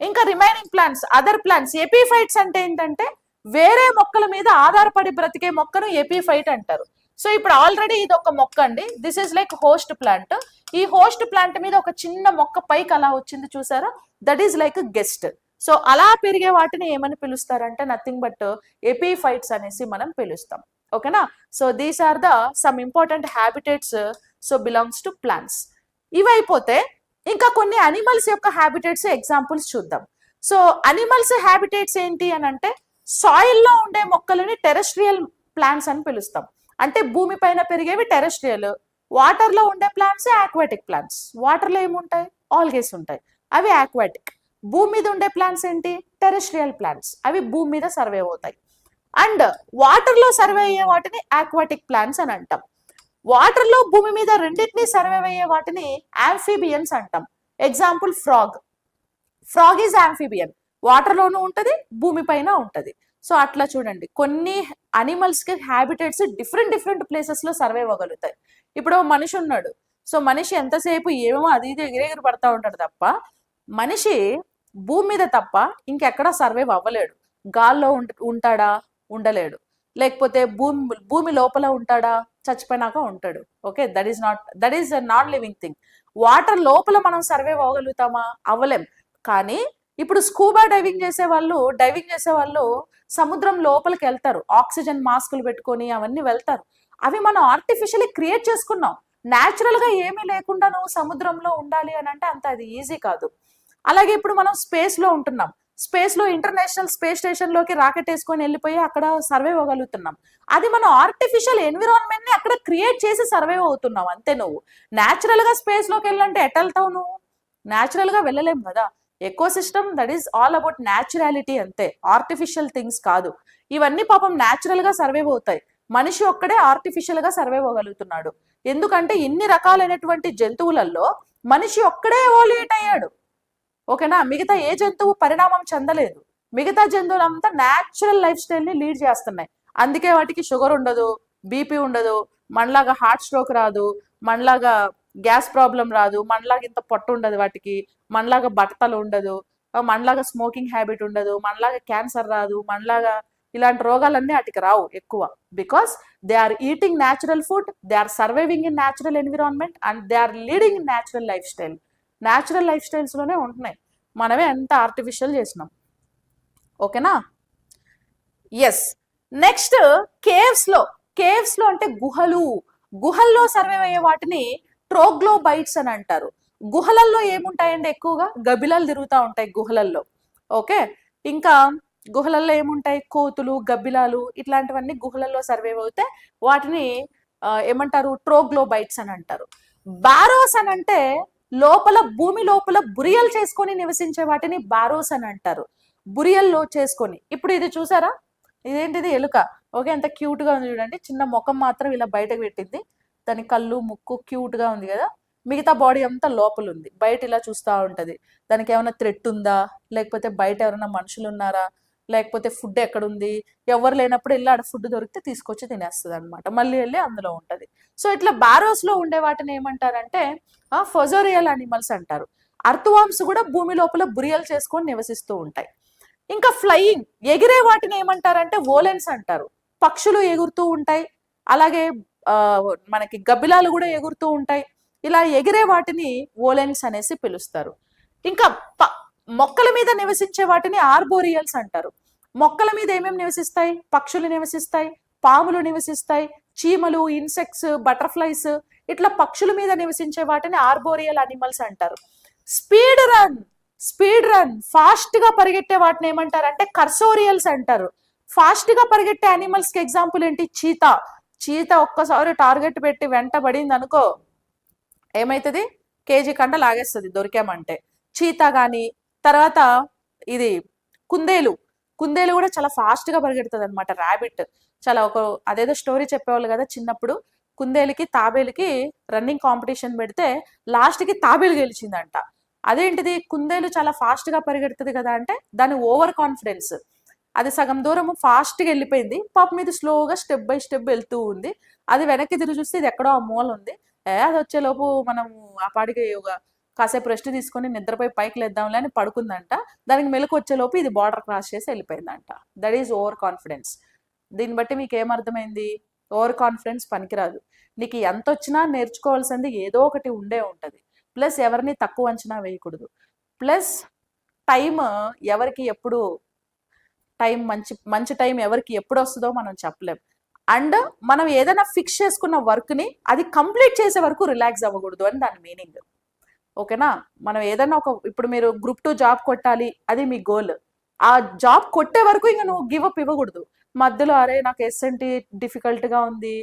ఇంకా remaining plants, other plants, epiphytes అంటే ఏంటంటే వేరే మొక్కల మీద ఆధారపడి బ్రతికే మొక్కను ఎపిఫైట్ అంటారు. సో ఇప్పుడు ఆల్రెడీ ఇది ఒక మొక్క అండి, this is like host plant. ఈ హోస్ట్ ప్లాంట్ మీద ఒక చిన్న మొక్క పైకి అలా వచ్చింది చూసారా, that is like guest. So అలా పెరిగే వాటిని ఏమని పిలుస్తారంటే నథింగ్ బట్ ఎపిఫైట్స్ అనేసి మనం పిలుస్తాం. ఓకేనా? So these are the some important habitats so belongs to plants. ఇవైపోతే ఇంకా కొన్ని అనిమల్స్ యొక్క హ్యాబిటేట్స్ ఎగ్జాంపుల్స్ చూద్దాం. సో అనిమల్స్ హ్యాబిటేట్స్ ఏంటి అని అంటే సాయిల్ లో ఉండే మొక్కలని టెరెస్ట్రియల్ ప్లాంట్స్ అని పిలుస్తాం. అంటే భూమి పైన పెరిగేవి టెరెస్ట్రియల్, వాటర్ లో ఉండే ప్లాంట్స్ ఆక్వాటిక్ ప్లాంట్స్. వాటర్ లో ఏముంటాయి? ఆల్గేస్ ఉంటాయి, అవి ఆక్వాటిక్. భూమి మీద ఉండే ప్లాంట్స్ ఏంటి? టెరెస్ట్రియల్ ప్లాంట్స్, అవి భూమి మీద సర్వైవ్ అవుతాయి. అండ్ వాటర్ లో సర్వే అయ్యే వాటిని ఆక్వాటిక్ ప్లాంట్స్ అని అంటాం. వాటర్ లో భూమి మీద రెండింటినీ సర్వైవ్ అయ్యే వాటిని ఆంఫిబియన్స్ అంటాం. Example frog. Frog is amphibian, water లోనూ ఉంటది, భూమి పైన ఉంటది. సో అట్లా చూడండి, కొన్ని అనిమల్స్ కి హ్యాబిటేట్స్ డిఫరెంట్ డిఫరెంట్ ప్లేసెస్ లో సర్వైవ్ అవ్వగలుగుతాయి. ఇప్పుడు మనిషి ఉన్నాడు, సో మనిషి ఎంతసేపు ఏమో అది ఇది ఎగిరెగిరి పడతా ఉంటాడు తప్ప, మనిషి భూమి మీద తప్ప ఇంకెక్కడా సర్వైవ్ అవ్వలేడు. గాల్లో ఉంటాడా? ఉండలేడు. లేకపోతే భూమి లోపల ఉంటాడా? చచ్చిపోయినాక ఉంటాడు. Okay, that is not living thing. Water లోపల మనం సర్వైవ్ అవ్వగలుగుతామా? అవ్వలేం. కానీ ఇప్పుడు స్కూబా డైవింగ్ చేసే వాళ్ళు సముద్రం లోపలికి వెళ్తారు, ఆక్సిజన్ మాస్కులు పెట్టుకొని అవన్నీ వెళ్తారు. అవి మనం ఆర్టిఫిషియల్లీ క్రియేట్ చేసుకున్నాం. న్యాచురల్ గా ఏమీ లేకుండా నువ్వు సముద్రంలో ఉండాలి అని అంటే అంత అది ఈజీ కాదు. అలాగే ఇప్పుడు మనం స్పేస్ లో ఉంటున్నాం, స్పేస్ లో ఇంటర్నేషనల్ స్పేస్ స్టేషన్ లోకి రాకెట్ వేసుకొని వెళ్ళిపోయి అక్కడ సర్వైవ్ అవ్వగలుగుతున్నాం. అది మనం ఆర్టిఫిషియల్ ఎన్విరాన్మెంట్ ని అక్కడ క్రియేట్ చేసి సర్వైవ్ అవుతున్నావు అంతే. నువ్వు న్యాచురల్ గా స్పేస్ లోకి వెళ్ళాలంటే ఎట్ వెళ్తావు? నువ్వు న్యాచురల్ గా వెళ్ళలేం కదా. Eco system that is all about naturality అంతే, ఆర్టిఫిషియల్ థింగ్స్ కాదు. ఇవన్నీ పాపం న్యాచురల్ గా సర్వైవ్ అవుతాయి, మనిషి ఒక్కడే ఆర్టిఫిషియల్ గా సర్వైవ్ అవ్వగలుగుతున్నాడు. ఎందుకంటే ఇన్ని రకాలైనటువంటి జంతువులలో మనిషి ఒక్కడే ఎవాల్యుయేట్ అయ్యాడు. ఓకేనా, మిగతా ఏ జంతువు పరిణామం చెందలేదు. మిగతా జంతువులంతా న్యాచురల్ లైఫ్ స్టైల్ ని లీడ్ చేస్తున్నాయి. అందుకే వాటికి షుగర్ ఉండదు, బీపీ ఉండదు, మనలాగా హార్ట్ స్ట్రోక్ రాదు, మనలాగా గ్యాస్ ప్రాబ్లం రాదు, మనలాగా ఇంత పొట్ట ఉండదు వాటికి, మనలాగా బట్టతలు ఉండదు, మనలాగా స్మోకింగ్ హ్యాబిట్ ఉండదు, మనలాగా క్యాన్సర్ రాదు, మనలాగా ఇలాంటి రోగాలన్నీ వాటికి రావు ఎక్కువ. Because they are eating natural food, they are surviving in natural environment and they are leading in natural life style. Natural life styles లోనే ఉంటున్నాయి, మనమే ఎంత ఆర్టిఫిషియల్ చేసినాం. ఓకేనా, ఎస్. నెక్స్ట్ కేవ్స్ లో అంటే గుహల్లో సర్వైవ్ అయ్యే వాటిని ట్రోగ్లోబైట్స్ అని అంటారు. గుహలల్లో ఏముంటాయండి? ఎక్కువగా గబ్బిలాలు తిరుగుతూ ఉంటాయి గుహలల్లో. ఓకే, ఇంకా గుహలల్లో ఏముంటాయి? కోతులు, గబ్బిలాలు ఇట్లాంటివన్నీ గుహలల్లో సర్వైవ్ అవుతే వాటిని ఏమంటారు? ట్రోగ్లోబైట్స్ అని అంటారు. బారోస్ అని అంటే భూమి లోపల బురియలు చేసుకొని నివసించే వాటిని బారోస్ అని అంటారు. బురియల్లో చేసుకొని. ఇప్పుడు ఇది చూసారా, ఇదేంటిది? ఎలుక. ఓకే, ఎంత క్యూట్ గా ఉంది చూడండి. చిన్న ముఖం మాత్రం ఇలా బయటకు పెట్టింది, దాని కళ్ళు, ముక్కు క్యూట్ గా ఉంది కదా. మిగతా బాడీ అంతా లోపల ఉంది, బయట ఇలా చూస్తూ ఉంటది. దానికి ఏమైనా థ్రెట్ ఉందా, లేకపోతే బయట ఎవరైనా మనుషులు ఉన్నారా, లేకపోతే ఫుడ్ ఎక్కడుంది, ఎవరు లేనప్పుడు వెళ్ళి ఆడ ఫుడ్ దొరికితే తీసుకొచ్చి తినేస్తుంది అనమాట, మళ్ళీ వెళ్ళి అందులో ఉంటది. సో ఇట్లా బారోస్ లో ఉండే వాటిని ఏమంటారంటే ఫొజోరియల్ అనిమల్స్ అంటారు. అర్త్వామ్స్ కూడా భూమి లోపల బురియలు చేసుకొని నివసిస్తూ ఉంటాయి. ఇంకా ఫ్లయింగ్, ఎగిరే వాటిని ఏమంటారంటే వోలెన్స్ అంటారు. పక్షులు ఎగురుతూ ఉంటాయి, అలాగే మనకి గబ్బిలాలు కూడా ఎగురుతూ ఉంటాయి. ఇలా ఎగిరే వాటిని వోలెన్స్ అనేసి పిలుస్తారు. ఇంకా మొక్కల మీద నివసించే వాటిని ఆర్బోరియల్స్ అంటారు. మొక్కల మీద ఏమేమి నివసిస్తాయి? పక్షులు నివసిస్తాయి, పాములు నివసిస్తాయి, చీమలు, ఇన్సెక్ట్స్, బటర్ఫ్లైస్, ఇట్లా పక్షుల మీద నివసించే వాటిని ఆర్బోరియల్ అనిమల్స్ అంటారు. స్పీడ్ రన్ ఫాస్ట్ గా పరిగెట్టే వాటిని ఏమంటారు అంటే కర్సోరియల్స్ అంటారు. ఫాస్ట్ గా పరిగెట్టే అనిమల్స్ కి ఎగ్జాంపుల్ ఏంటి? చీతా ఒక్కసారి టార్గెట్ పెట్టి వెంటబడింది అనుకో, ఏమైతుంది? కేజీ కంట లాగేస్తుంది దొరికామంటే. చీతా గాని, తర్వాత ఇది కుందేలు కూడా చాలా ఫాస్ట్ గా పరిగెడుతుంది అనమాట. ర్యాబిట్ చాలా అదేదో స్టోరీ చెప్పేవాళ్ళు కదా చిన్నప్పుడు, కుందేలుకి తాబేలుకి రన్నింగ్ కాంపిటీషన్ పెడితే లాస్ట్ కి తాబేలు గెలిచిందంట. అదేంటిది? కుందేలు చాలా ఫాస్ట్ గా పరిగెడుతుంది కదా అంటే దాని ఓవర్ కాన్ఫిడెన్స్. అది సగం దూరం ఫాస్ట్ గా వెళ్ళిపోయింది, పాప మీద స్లోగా స్టెప్ బై స్టెప్ వెళ్తూ ఉంది. అది వెనక్కి తిరిగి చూస్తే ఇది ఎక్కడో ఆ మూల ఉంది. అది వచ్చేలోపు మనం ఆ పాటికి కాసేపు రెస్ట్ తీసుకొని నిద్రపోయి పైకి లేద్దాంలే అని పడుకుందంట. దానికి మెలకు వచ్చేలోపు ఇది బార్డర్ క్రాస్ చేసి వెళ్ళిపోయిందంట. That is over confidence. దీన్ని బట్టి మీకు ఏమర్థమైంది? ఓవర్ కాన్ఫిడెన్స్ పనికిరాదు. నీకు ఎంత వచ్చినా నేర్చుకోవాల్సింది ఏదో ఒకటి ఉండే ఉంటుంది. ప్లస్ ఎవరిని తక్కువ అంచనా వేయకూడదు. ప్లస్ టైం ఎవరికి ఎప్పుడు మంచి టైం ఎవరికి ఎప్పుడు వస్తుందో మనం చెప్పలేం. అండ్ మనం ఏదైనా ఫిక్స్ చేసుకున్న వర్క్ని అది కంప్లీట్ చేసే వరకు రిలాక్స్ అవ్వకూడదు అని దాని మీనింగ్. ఓకేనా, మనం ఏదైనా ఇప్పుడు మీరు గ్రూప్ 2 జాబ్ కొట్టాలి, అది మీ గోల్. ఆ జాబ్ కొట్టే వరకు ఇంకా నువ్వు గివ్ అప్ ఇవ్వకూడదు. మధ్యలో అరే నాకు ఎస్ఎన్టీ డిఫికల్ట్గా ఉంది,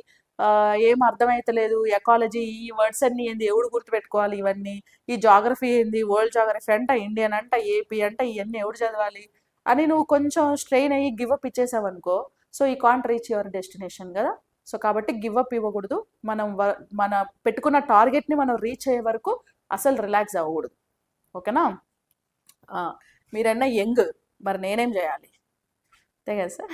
ఏం అర్థమైతలేదు, ఎకాలజీ ఈ వర్డ్స్ అన్ని ఏంది, ఎవడు గుర్తుపెట్టుకోవాలి ఇవన్నీ, ఈ జాగ్రఫీ ఏంది, వరల్డ్ జాగ్రఫీ అంట, ఇండియన్ అంట, ఏపీ అంట, ఇవన్నీ ఎవడు చదవాలి అని నువ్వు కొంచెం స్ట్రెయిన్ అయ్యి గివ్ అప్ ఇచ్చేసావు అనుకో, సో ఈ కాంట్ రీచ్ యువర్ డెస్టినేషన్ కదా. సో కాబట్టి గివ్ అప్ ఇవ్వకూడదు. మన పెట్టుకున్న టార్గెట్ని మనం రీచ్ అయ్యే వరకు అసలు రిలాక్స్ అవ్వకూడదు. ఓకేనా, మీరన్నా యంగ్, మరి నేనేం చేయాలి అంతే కదా సార్.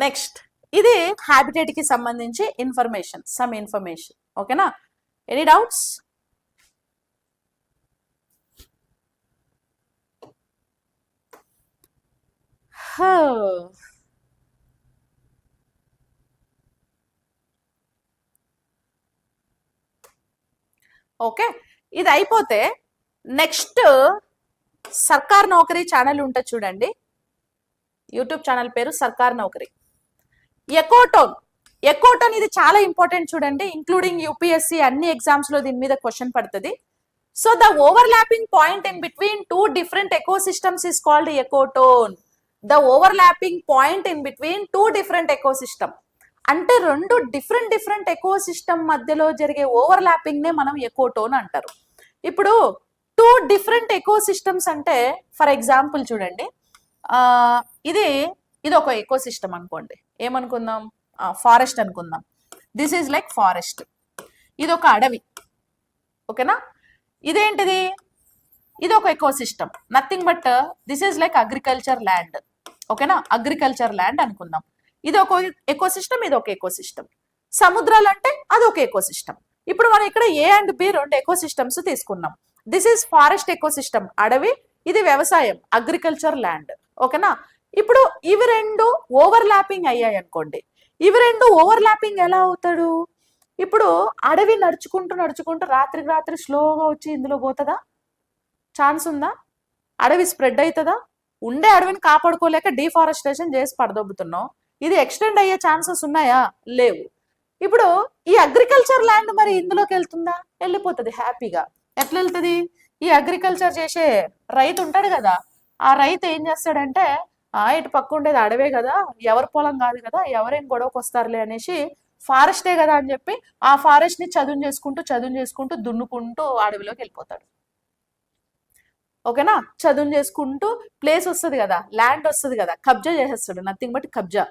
నెక్స్ట్ ఇది హ్యాబిటేట్ కి సంబంధించి సమ్ ఇన్ఫర్మేషన్. ఓకేనా, ఎనీ డౌట్స్? ఓకే, ఇది అయిపోతే నెక్స్ట్ సర్కార్ నౌకరీ ఛానల్ ఉంటుంది చూడండి. యూట్యూబ్ ఛానల్ పేరు సర్కార్ నౌకరీ. ఎకోటోన్ ఎకోటోన్ ఇది చాలా ఇంపార్టెంట్ చూడండి, ఇంక్లూడింగ్ యూపీఎస్సి అన్ని ఎగ్జామ్స్ లో దీని మీద క్వశ్చన్ పడుతుంది. So the overlapping point in between two different ecosystems is called ecotone. The overlapping point in between two different ecosystem అంటే రెండు డిఫరెంట్ ఎకోసిస్టమ్ మధ్యలో జరిగే ఓవర్లాపింగ్ నే మనం ఎకోటోన్ అంటారు. ఇప్పుడు టూ డిఫరెంట్ ఎకోసిస్టమ్స్ అంటే ఫర్ ఎగ్జాంపుల్ చూడండి, ఇది ఒక ఎకోసిస్టమ్ అనుకోండి, ఏమనుకుందాం, ఫారెస్ట్ అనుకుందాం. దిస్ ఈజ్ లైక్ ఫారెస్ట్, ఇది ఒక అడవి, ఓకేనా. ఇదేంటిది, ఇది ఒక ecosystem, nothing but this is like agriculture land, ఓకేనా. అగ్రికల్చర్ ల్యాండ్ అనుకుందాం. ఇది ఒక ఎకోసిస్టమ్, ఇది ఒక ఎకోసిస్టమ్. సముద్రాలు అంటే అది ఒక ఎకోసిస్టమ్. ఇప్పుడు మనం ఇక్కడ ఏ అండ్ బి రెండు ఎకోసిస్టమ్స్ తీసుకున్నాం. దిస్ ఈజ్ ఫారెస్ట్ ఎకోసిస్టమ్, అడవి, ఇది వ్యవసాయం, అగ్రికల్చర్ ల్యాండ్, ఓకేనా. ఇప్పుడు ఇవి రెండు ఓవర్లాపింగ్ అయ్యాయి అనుకోండి. ఇవి రెండు ఓవర్లాపింగ్ ఎలా అవుతాడు, ఇప్పుడు అడవి నడుచుకుంటూ రాత్రికి రాత్రి స్లోగా వచ్చి ఇందులో పోతుందా, ఛాన్స్ ఉందా? అడవి స్ప్రెడ్ అవుతుందా? ఉండే అడవిని కాపాడుకోలేక డిఫారెస్టేషన్ చేసి పడదొబ్బుతున్నాం. ఇది ఎక్స్టెండ్ అయ్యే ఛాన్సెస్ ఉన్నాయా? లేవు. ఇప్పుడు ఈ అగ్రికల్చర్ ల్యాండ్ మరి ఇందులోకి వెళ్తుందా? వెళ్ళిపోతుంది హ్యాపీగా. ఎట్లా వెళ్తుంది? ఈ అగ్రికల్చర్ చేసే రైతు ఉంటాడు కదా, ఆ రైతు ఏం చేస్తాడంటే, ఇటు పక్క ఉండేది అడవే కదా, ఎవరి పొలం కాదు కదా, ఎవరేం గొడవకు వస్తారులే అనేసి ఫారెస్టే కదా అని చెప్పి ఆ ఫారెస్ట్ ని చదును చేసుకుంటూ దున్నుకుంటూ అడవిలోకి వెళ్ళిపోతాడు, ఓకేనా. చదును చేసుకుంటూ ప్లేస్ వస్తుంది కదా, ల్యాండ్ వస్తుంది కదా, కబ్జా చేసేస్తాడు, నథింగ్ బట్ కబ్జా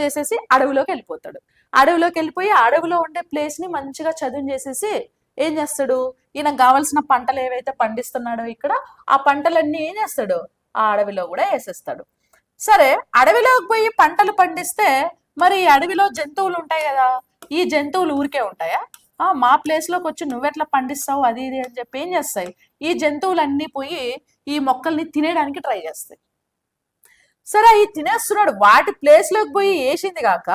చేసేసి అడవిలోకి వెళ్ళిపోతాడు. అడవిలోకి వెళ్ళిపోయి అడవిలో ఉండే ప్లేస్ ని మంచిగా చదును చేసేసి ఏం చేస్తాడు, ఈయనకు కావాల్సిన పంటలు ఏవైతే పండిస్తున్నాడో ఇక్కడ, ఆ పంటలన్నీ ఏం చేస్తాడు, ఆ అడవిలో కూడా వేసేస్తాడు. సరే, అడవిలోకి పోయి పంటలు పండిస్తే మరి అడవిలో జంతువులు ఉంటాయి కదా, ఈ జంతువులు ఊరికే ఉంటాయా? మా ప్లేస్ లోకి వచ్చి నువ్వెట్లా పండిస్తావు అది ఇది అని చెప్పి ఏం చేస్తాయి, ఈ జంతువులన్నీ పోయి ఈ మొక్కల్ని తినేయడానికి ట్రై చేస్తాయి. సరే, అవి తినేస్తున్నాడు, వాటి ప్లేస్ లోకి పోయి వేసింది కాక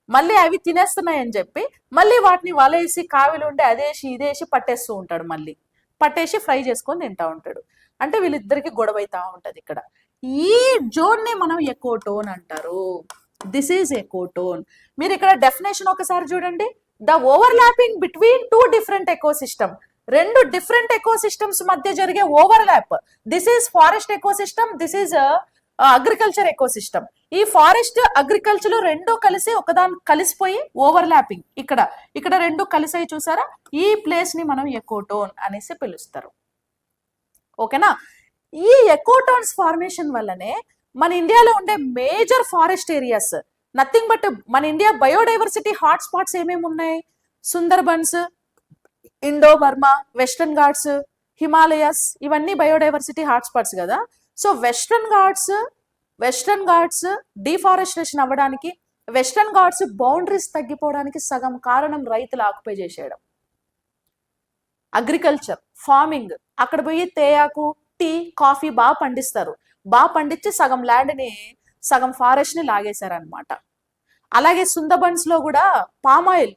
మళ్ళీ అవి తినేస్తున్నాయి అని చెప్పి మళ్ళీ వాటిని వలేసి కావిలు ఉంటే అదేసి ఇదేసి పట్టేస్తూ ఉంటాడు, మళ్ళీ పట్టేసి ఫ్రై చేసుకొని తింటా ఉంటాడు. అంటే వీళ్ళిద్దరికి గొడవ అవుతా ఉంటది. ఇక్కడ ఈ జోన్ ని మనం ఎకోటోన్ అంటారు. This is ecotone. మీరు ఇక్కడ డెఫినేషన్ ఒకసారి చూడండి. The overlapping between two different ecosystem, రెండు డిఫరెంట్ ఎకోసిస్టమ్స్ మధ్య జరిగే overlap. This is forest ecosystem, this is agriculture ecosystem. ఈ ఫారెస్ట్ అగ్రికల్చర్ రెండు కలిసి ఒకదాని కలిసిపోయి ఓవర్లాపింగ్, ఇక్కడ రెండు కలిసాయి చూసారా, ఈ ప్లేస్ ని మనం ఎకోటోన్ అనేసి పిలుస్తారు, ఓకేనా. ఈ ఎకోటోన్స్ ఫార్మేషన్ వల్లనే మన ఇండియాలో ఉండే major forest areas, nothing but మన ఇండియా బయోడైవర్సిటీ హాట్ స్పాట్స్ ఏమేమి ఉన్నాయి, Sundarbans, Indo Burma, western Ghats, Himalayas, ఇవన్నీ బయోడైవర్సిటీ హాట్ స్పాట్స్ కదా. సో వెస్టర్న్ ఘాట్స్ డిఫారెస్టేషన్ అవ్వడానికి, వెస్టర్న్ ఘాట్స్ బౌండరీస్ తగ్గిపోవడానికి సగం కారణం రైతులు ఆక్యుపై చేసేయడం. అగ్రికల్చర్, ఫార్మింగ్, అక్కడ పోయి తేయాకు, టీ, కాఫీ బాగా పండిస్తారు, బాగా పండించి సగం ల్యాండ్ని, సగం ఫారెస్ట్ ని లాగేశారనమాట. అలాగే సుందర్బన్స్ లో కూడా పామాయిల్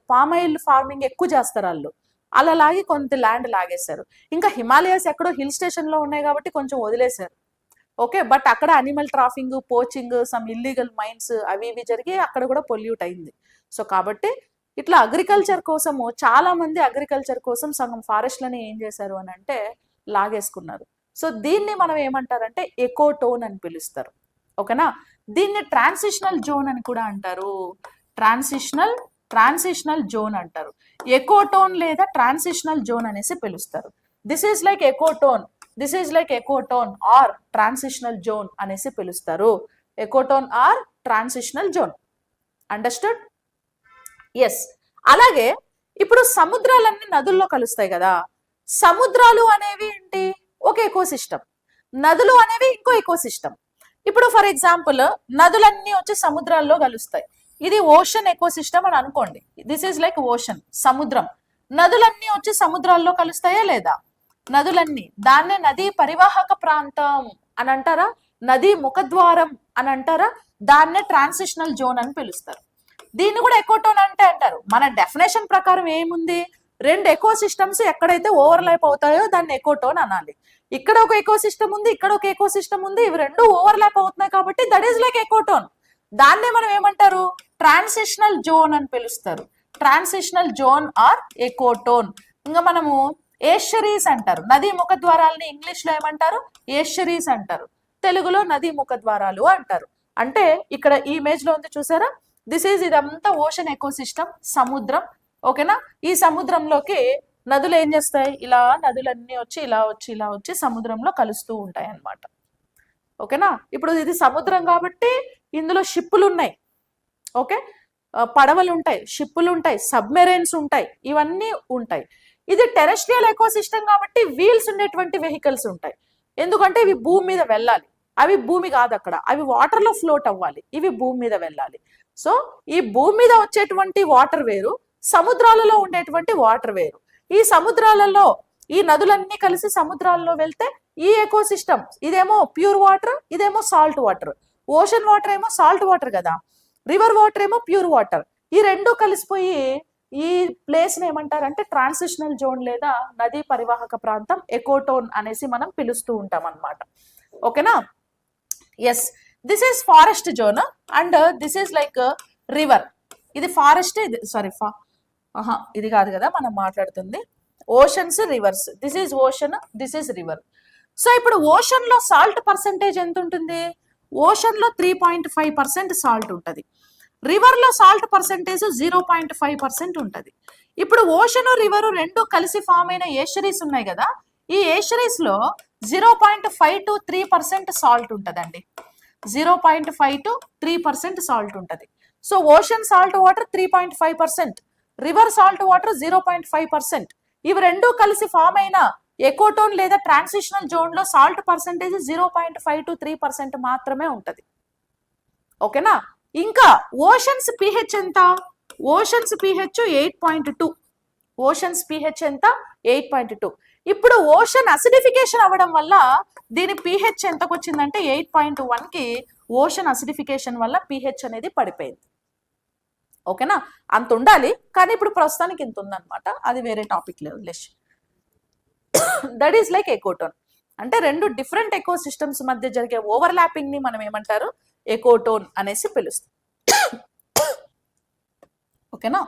ఫార్మింగ్ ఎక్కువ చేస్తారు వాళ్ళు, అలా లాగి కొంత ల్యాండ్ లాగేశారు. ఇంకా హిమాలయస్ ఎక్కడో హిల్ స్టేషన్ లో ఉన్నాయి కాబట్టి కొంచెం వదిలేశారు, ఓకే. బట్ అక్కడ animal trafficking, poaching, some illegal mines అవి ఇవి జరిగి అక్కడ కూడా పొల్యూట్ అయింది. సో కాబట్టి ఇట్లా అగ్రికల్చర్ కోసము చాలా మంది అగ్రికల్చర్ కోసం సగం ఫారెస్ట్లని ఏం చేశారు అని అంటే లాగేసుకున్నారు. సో దీన్ని మనం ఏమంటారంటే ఎకోటోన్ అని పిలుస్తారు, ఓకేనా. దీన్ని ట్రాన్సిషనల్ జోన్ అని కూడా అంటారు, ట్రాన్సిషనల్ జోన్ అంటారు. ఎకోటోన్ లేదా ట్రాన్సిషనల్ జోన్ అనేసి పిలుస్తారు. This is like ecotone or transitional zone అనేసి పిలుస్తారు. Ecotone or transitional zone, understood? Yes. అలాగే ఇప్పుడు సముద్రాలన్నీ నదుల్లో కలుస్తాయి కదా, సముద్రాలు అనేవి ఏంటి, ఒక ఎకోసిస్టమ్, నదులు అనేవి ఇంకో ఎకోసిస్టమ్. ఇప్పుడు ఫర్ ఎగ్జాంపుల్ నదులన్నీ వచ్చి సముద్రాల్లో కలుస్తాయి, ఇది ఓషన్ ఎకోసిస్టమ్ అని అనుకోండి. దిస్ ఈజ్ లైక్ ఓషన్, సముద్రం. నదులన్నీ వచ్చి సముద్రాల్లో కలుస్తాయా లేదా? నదులన్నీ, దాన్నే నదీ పరివాహక ప్రాంతం అని అంటారా, నదీ ముఖద్వారం అని అంటారా, దాన్నే ట్రాన్సిషనల్ జోన్ అని పిలుస్తారు. దీన్ని కూడా ఎకోటోన్ అంటే అంటారు. మన డెఫినేషన్ ప్రకారం ఏముంది, రెండు ఎకోసిస్టమ్స్ ఎక్కడైతే ఓవర్లాప్ అవుతాయో దాన్ని ఎకోటోన్ అనాలి. ఇక్కడ ఒక ఎకోసిస్టమ్ ఉంది, ఇక్కడ ఒక ఎకోసిస్టమ్ ఉంది, ఇవి రెండు ఓవర్లాప్ అవుతున్నాయి కాబట్టి దట్ ఈస్ లైక్ ఎకోటోన్. దాన్నే మనం ఏమంటారు, ట్రాన్సిషనల్ జోన్ అని పిలుస్తారు. Transitional zone or ecotone. ఇంకా మనము ఏషరీస్ అంటారు. నదీ ముఖ ద్వారాలని ఇంగ్లీష్ లో ఏమంటారు? ఏషరీస్ అంటారు. తెలుగులో నదీ ముఖ ద్వారాలు అంటారు. అంటే ఇక్కడ ఈ ఇమేజ్ లో ఉంది చూసారా, ఇదంతా ఓషన్ ఎకోసిస్టమ్, సముద్రం. ఓకేనా? ఈ సముద్రంలోకి నదులు ఏం చేస్తాయి? ఇలా నదులన్నీ వచ్చి ఇలా వచ్చి ఇలా వచ్చి సముద్రంలో కలుస్తూ ఉంటాయి అన్నమాట. ఓకేనా? ఇప్పుడు ఇది సముద్రం కాబట్టి ఇందులో షిప్పులు ఉన్నాయి. ఓకే, పడవలు ఉంటాయి, షిప్పులు ఉంటాయి, సబ్మెరైన్స్ ఉంటాయి, ఇవన్నీ ఉంటాయి. ఇది టెరెస్ట్రియల్ ఎకోసిస్టమ్ కాబట్టి వీల్స్ ఉండేటువంటి వెహికల్స్ ఉంటాయి. ఎందుకంటే ఇవి భూమి మీద వెళ్ళాలి. అవి భూమి కాదు అక్కడ, అవి వాటర్ లో ఫ్లోట్ అవ్వాలి, ఇవి భూమి మీద వెళ్ళాలి. సో ఈ భూమి మీద వచ్చేటువంటి వాటర్ వేరు, సముద్రాలలో ఉండేటువంటి వాటర్ వేరు. ఈ సముద్రాలలో ఈ నదులన్నీ కలిసి సముద్రాల్లో వెళ్తే ఈ ఎకోసిస్టమ్, ఇదేమో ప్యూర్ వాటర్, ఇదేమో సాల్ట్ వాటర్. ఓషన్ వాటర్ ఏమో సాల్ట్ వాటర్ కదా, రివర్ వాటర్ ఏమో ప్యూర్ వాటర్. ఈ రెండు కలిసిపోయి ఈ ప్లేస్ ని ఏమంటారంటే ట్రాన్సిషనల్ జోన్ లేదా నదీ పరివాహక ప్రాంతం, ఎకోటోన్ అనేసి మనం పిలుస్తూ ఉంటాం అన్నమాట. ఓకేనా? Yes, this is forest zone and this is like river. ఇది ఫారెస్ట్, ఇది కాదు కదా మనం మాట్లాడుతుంది. Oceans, rivers. This is ocean, this is river. So ఇప్పుడు ఓషన్ లో సాల్ట్ పర్సెంటేజ్ ఎంత ఉంటుంది? ఓషన్ లో 3.5% సాల్ట్ ఉంటుంది. రివర్ లో సాల్ట్ పర్సెంటేజ్ 0.5% ఉంటుంది. ఇప్పుడు ఓషన్, రివర్ రెండు కలిసి ఫామ్ అయిన ఏషరీస్ ఉన్నాయి కదా, ఈ ఏషరీస్ లో 0.5 to 3% సాల్ట్ ఉంటుందండి. 0.5 to 3% సాల్ట్ ఉంటుంది. So ocean salt water 3.5%, river salt water 0.5%. ఇవి రెండు కలిసి ఫామ్ అయిన ఎకోటోన్ లేదా ట్రాన్సిషనల్ జోన్ లో సాల్ట్ పర్సెంటేజ్ 0.5 to 3% మాత్రమే ఉంటది. ఓకేనా? ఇంకా ఓషన్స్ pH ఎంత? Oceans pH 8.2. ఓషన్స్ pH ఎంత? 8.2. ఇప్పుడు ఓషన్ అసిడిఫికేషన్ అవ్వడం వల్ల దీని pH ఎంతకు వచ్చిందంటే 8.1కి ఓషన్ అసిడిఫికేషన్ వల్ల pH అనేది పడిపోయింది. ఓకేనా? అంత ఉండాలి, కానీ ఇప్పుడు ప్రస్తుతానికి ఇంత ఉందన్నమాట. అది వేరే టాపిక్ లేదు. That is like ecotone. అంటే రెండు డిఫరెంట్ ఎకో సిస్టమ్స్ మధ్య జరిగే ఓవర్లాపింగ్ ని మనం ఏమంటారు? ఎకోటోన్ అనేసి పిలుస్తాం. ఓకేనా?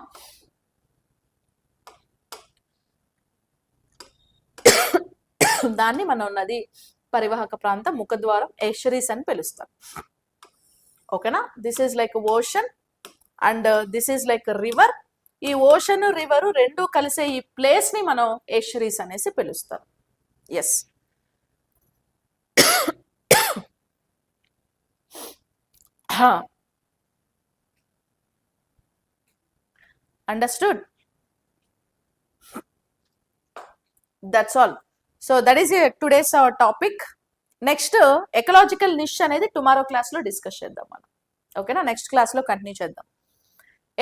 దాన్ని మనం నది పరివాహక ప్రాంతం, ముఖద్వారం, ఎషరీస్ అని పిలుస్తాం. ఓకేనా? This is like ocean and this is like river. ఈ ఓషన్, రివర్ రెండు కలిసే ఈ ప్లేస్ ని మనం ఎషరీస్ అనేసి పిలుస్తాం. Yes, understood? That's all. So that is today's our topic. Next ecological niche అనేది టుమారో క్లాస్ లో డిస్కస్ చేద్దాం మనం. ఓకేనా? నెక్స్ట్ క్లాస్ లో కంటిన్యూ చేద్దాం.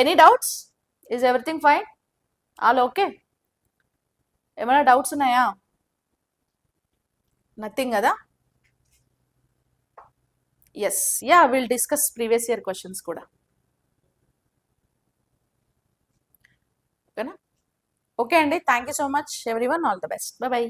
Any doubts? Is everything fine? All okay? ఏమైనా డౌట్స్ ఉన్నాయా? నథింగ్ కదా? Yes, yeah, will discuss previous year questions కూడా. ఓకేనా? ఓకే అండి, thank you so much everyone. All the best. By by.